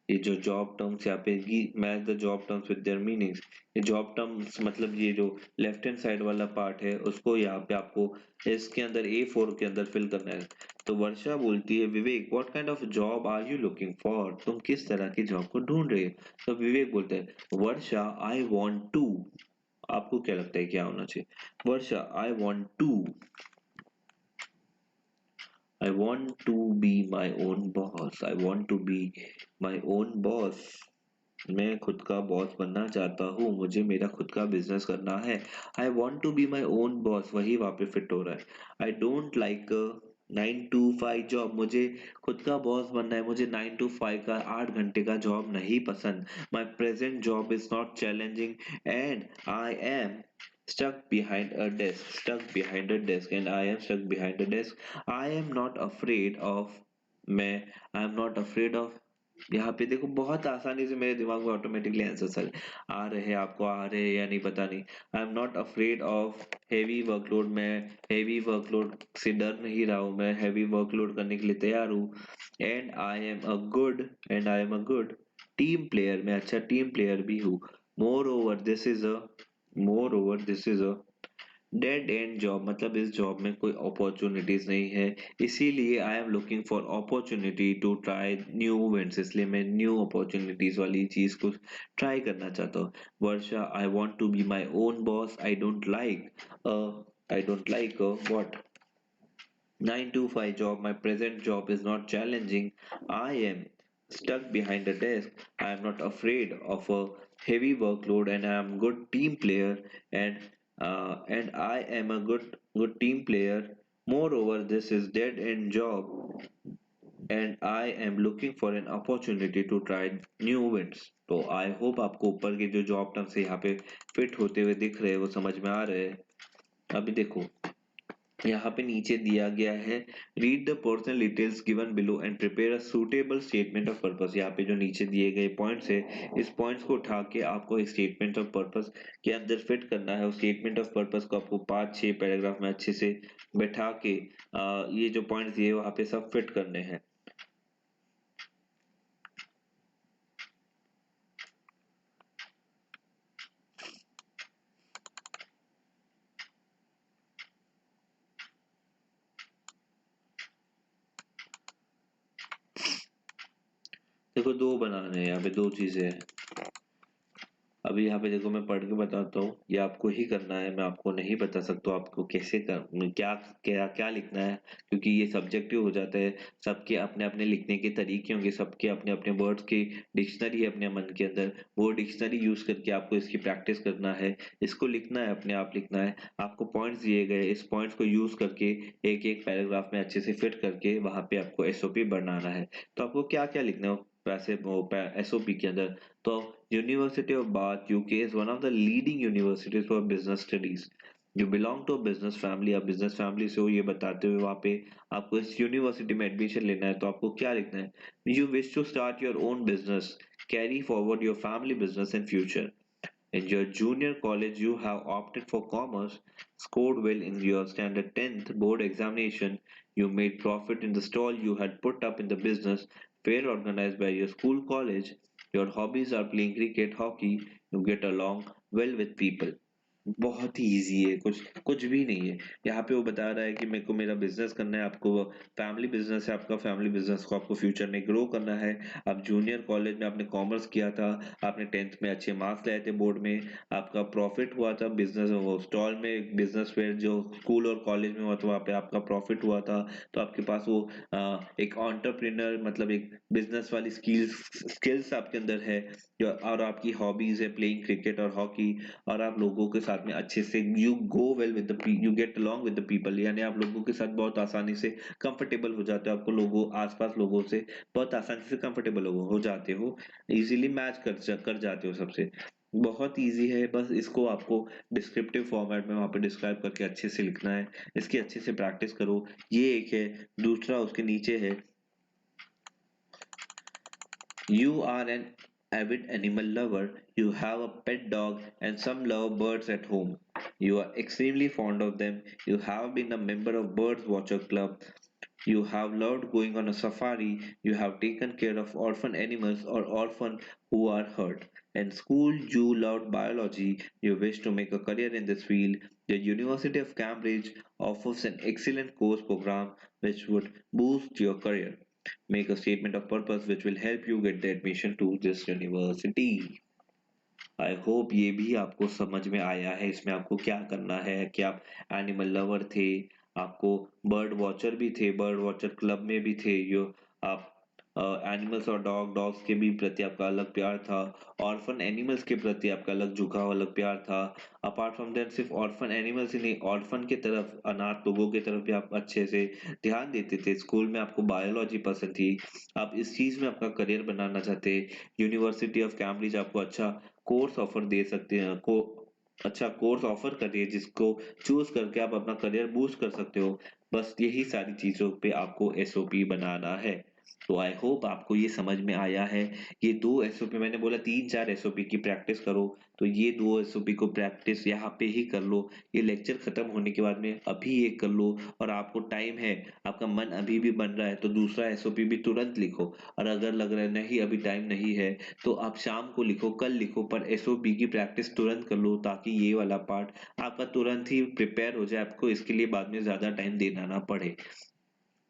A: ये जो जॉब टर्म्स यहाँ पे match the job terms with their meanings, ये जॉब टर्म्स मतलब ये जो लेफ्ट हैंड साइड वाला पार्ट है उसको यहाँ पे आपको इसके अंदर A4 के अंदर फिल करना है। तो वर्षा बोलती है, Vivek what kind of job are you looking for, तुम किस तरह की जॉब को ढूंढ रहे हो? तो विवेक बोलते हैं, वर्षा आई वांट टू, आपको क्या लगता है क्या होना चाहिए? Varsha I want to, I want to be my own boss. I want to be my own boss. मैं खुद का बॉस बनना चाहता हूँ, मुझे मेरा खुद का बिजनेस करना है। I want to be my own boss, वही वहां पे फिट हो रहा है। I don't like 9 to 5 job, मुझे खुद का बॉस बनना है, मुझे 9 to 5 का 8 घंटे का जॉब नहीं पसंद। My present job is not challenging and I M stuck behind a desk and I am stuck behind a desk. I am not afraid of, मैं I am not afraid of, यहाँ पे देखो बहुत आसानी से मेरे दिमाग में ऑटोमेटिकली आंसर सर आ रहे हैं, आपको आ रहे हैं या नहीं पता नहीं। I am not afraid of heavy workload, मैं हेवी वर्कलोड से डर नहीं रहा हूँ, मैं हेवी वर्कलोड करने के लिए तैयार हूँ। And I am a good team player, मैं अच्छा टीम प्लेयर भी हूँ। Moreover this is a moreover this is a dead end job, मतलब इस जॉब में कोई अपॉर्चुनिटीज नहीं है, इसीलिए I am looking for opportunity to try new events, इसलिए मैं न्यू अपॉर्चुनिटीज वाली चीज को ट्राई करना चाहता हूँ। Varsha I want to be my own boss, I don't like what 9 to 5 job. My present job is not challenging. I am stuck behind a desk. I am not afraid of a heavy workload, and I am good team player. And I am a good team player. Moreover, this is dead end job, and I am looking for an opportunity to try new events. तो I hope आपको ऊपर के जो job terms यहाँ पे fit होते हुए दिख रहे हैं, वो समझ में आ रहे हैं। अभी देखो यहाँ पे नीचे दिया गया है, read the personal details given below and prepare a suitable statement of purpose. यहाँ पे जो नीचे दिए गए पॉइंट्स है, इस पॉइंट्स को उठा के आपको एक स्टेटमेंट ऑफ पर्पस के अंदर फिट करना है। उस स्टेटमेंट ऑफ पर्पस को आपको 5-6 पैराग्राफ में अच्छे से बैठा के ये जो पॉइंट्स दिए वहाँ पे सब फिट करने हैं। देखो दो बनाने हैं, यहाँ पे दो चीजें हैं। अभी यहाँ पे देखो मैं पढ़ के बताता हूँ, ये आपको ही करना है, मैं आपको नहीं बता सकता आपको कैसे कर क्या क्या क्या लिखना है, क्योंकि ये सब्जेक्टिव हो जाता है। सबके अपने अपने लिखने के तरीके होंगे, सबके अपने अपने वर्ड्स की डिक्शनरी है अपने मन के अंदर, वो डिक्शनरी यूज करके आपको इसकी प्रैक्टिस करना है, इसको लिखना है, अपने आप लिखना है। आपको पॉइंट्स दिए गए, इस पॉइंट्स को यूज करके एक एक पैराग्राफ में अच्छे से फिट करके वहां पे आपको एसओपी बनाना है। तो आपको क्या क्या लिखना है वैसे एसओपी के अंदर? तो University of Bath, UK is one of the leading universities for business studies. You belong to a business family, आप business family से हो, ये बताते हुए वहाँ पे आपको इस यूनिवर्सिटी में एडमिशन लेना है, तो आपको क्या लिखना है? You wish to start your own business, carry forward your family business in future. In your junior college, you have opted for commerce, scored well in your standard 10th board examination, you made profit in the stall you had put up in the business fair organized by your school college. Your hobbies are playing cricket, hockey, you get along well with people. बहुत ही easy है, कुछ कुछ भी नहीं है। यहाँ पे वो बता रहा है कि मेरे को मेरा बिजनेस करना है, आपको फैमिली बिजनेस है, आपका फैमिली बिजनेस को आपको फ्यूचर में ग्रो करना है। आप जूनियर कॉलेज में आपने कॉमर्स किया था, आपने 10th में अच्छे मार्क्स लाए थे बोर्ड में, आपका प्रॉफिट हुआ था बिजनेस वो स्टॉल में, बिजनेस फेयर जो स्कूल और कॉलेज में हुआ था वहाँ पे आपका प्रॉफिट हुआ था। तो आपके पास वो एक एंटरप्रेन्योर मतलब एक बिजनेस वाली स्किल्स आपके अंदर है। और आपकी हॉबीज है प्लेइंग क्रिकेट और हॉकी, और आप लोगों के साथ में अच्छे से you go well with the you get along with the people, यानी आप लोगों के साथ बहुत आसानी से कंफर्टेबल हो जाते हो, आपको लोगों आसपास लोगों से बहुत आसानी से कंफर्टेबल हो जाते हो, इजीली मैच कर जाते हो सबसे। बहुत इजी है, बस इसको आपको डिस्क्रिप्टिव फॉर्मेट में वहां पे डिस्क्राइब करके अच्छे से लिखना है, इसकी अच्छे से प्रैक्टिस करो। ये एक है। दूसरा उसके नीचे है, you are an avid animal lover. You have a pet dog and some love birds at home. You are extremely fond of them. You have been a member of Birds Watcher Club. You have loved going on a safari. You have taken care of orphan animals or orphan who are hurt. In school, you loved biology. You wish to make a career in this field. The University of Cambridge offers an excellent course program which would boost your career. Make a statement of purpose which will help you get the admission to this university. I hope ये भी आपको समझ में आया है, इसमें आपको क्या करना है कि आप एनिमल लवर थे, आपको बर्ड वॉचर भी थे, बर्ड वॉचर क्लब में भी थे, यो आप एनिमल्स और डॉग्स के भी प्रति आपका अलग प्यार था, ऑर्फन एनिमल्स के प्रति आपका अलग झुकाव अलग प्यार था। अपार्ट फ्रॉम दैट सिर्फ ऑर्फन एनिमल्स ही नहीं, ऑर्फन की तरफ अनाथ लोगों की तरफ भी आप अच्छे से ध्यान देते थे। स्कूल में आपको बायोलॉजी पसंद थी, आप इस चीज में अपना करियर बनाना चाहते। यूनिवर्सिटी ऑफ कैम्ब्रिज आपको अच्छा कोर्स ऑफर दे सकते हैं, को अच्छा कोर्स ऑफर करिए जिसको चूज करके आप अपना करियर बूस्ट कर सकते हो। बस यही सारी चीजों पे आपको एसओपी बनाना है। तो आई होप आपको ये समझ में आया है। ये दो एसओपी मैंने बोला, तीन चार एसओपी की प्रैक्टिस करो, तो ये दो एसओपी को प्रैक्टिस यहाँ पे ही कर लो। ये लेक्चर खत्म होने के बाद में अभी ये कर लो, और आपको टाइम है, आपका मन अभी भी बन रहा है तो दूसरा एसओपी भी तुरंत लिखो। और अगर लग रहा है नहीं अभी टाइम नहीं है, तो आप शाम को लिखो, कल लिखो, पर एसओपी की प्रैक्टिस तुरंत कर लो, ताकि ये वाला पार्ट आपका तुरंत ही प्रिपेयर हो जाए, आपको इसके लिए बाद में ज्यादा टाइम देना ना पड़े।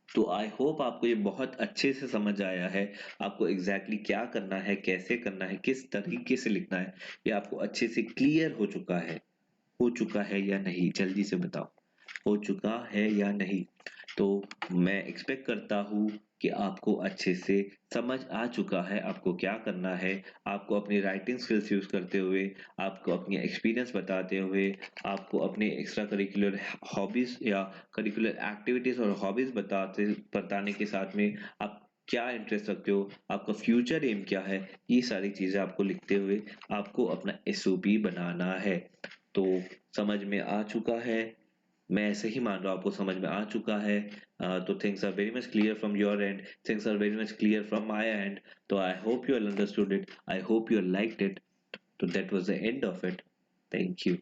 A: तो आई होप आपको ये बहुत अच्छे से समझ आया है, आपको एग्जैक्टली क्या करना है, कैसे करना है, किस तरीके से लिखना है, ये आपको अच्छे से क्लियर हो चुका है या नहीं? जल्दी से बताओ, हो चुका है या नहीं? तो मैं एक्सपेक्ट करता हूँ कि आपको अच्छे से समझ आ चुका है आपको क्या करना है। आपको अपनी राइटिंग स्किल्स यूज करते हुए, आपको अपनी एक्सपीरियंस बताते हुए, आपको अपने एक्स्ट्रा करिकुलर हॉबीज या करिकुलर एक्टिविटीज और हॉबीज बताने के साथ में आप क्या इंटरेस्ट रखते हो, आपका फ्यूचर एम क्या है, ये सारी चीजें आपको लिखते हुए आपको अपना एसओपी बनाना है। तो समझ में आ चुका है? मैं ऐसे ही मान रहा हूँ आपको समझ में आ चुका है। तो things are very much clear from your end, things are very much clear from my end. तो I hope you all understood it, I hope you liked it. So that was the end of it. Thank you.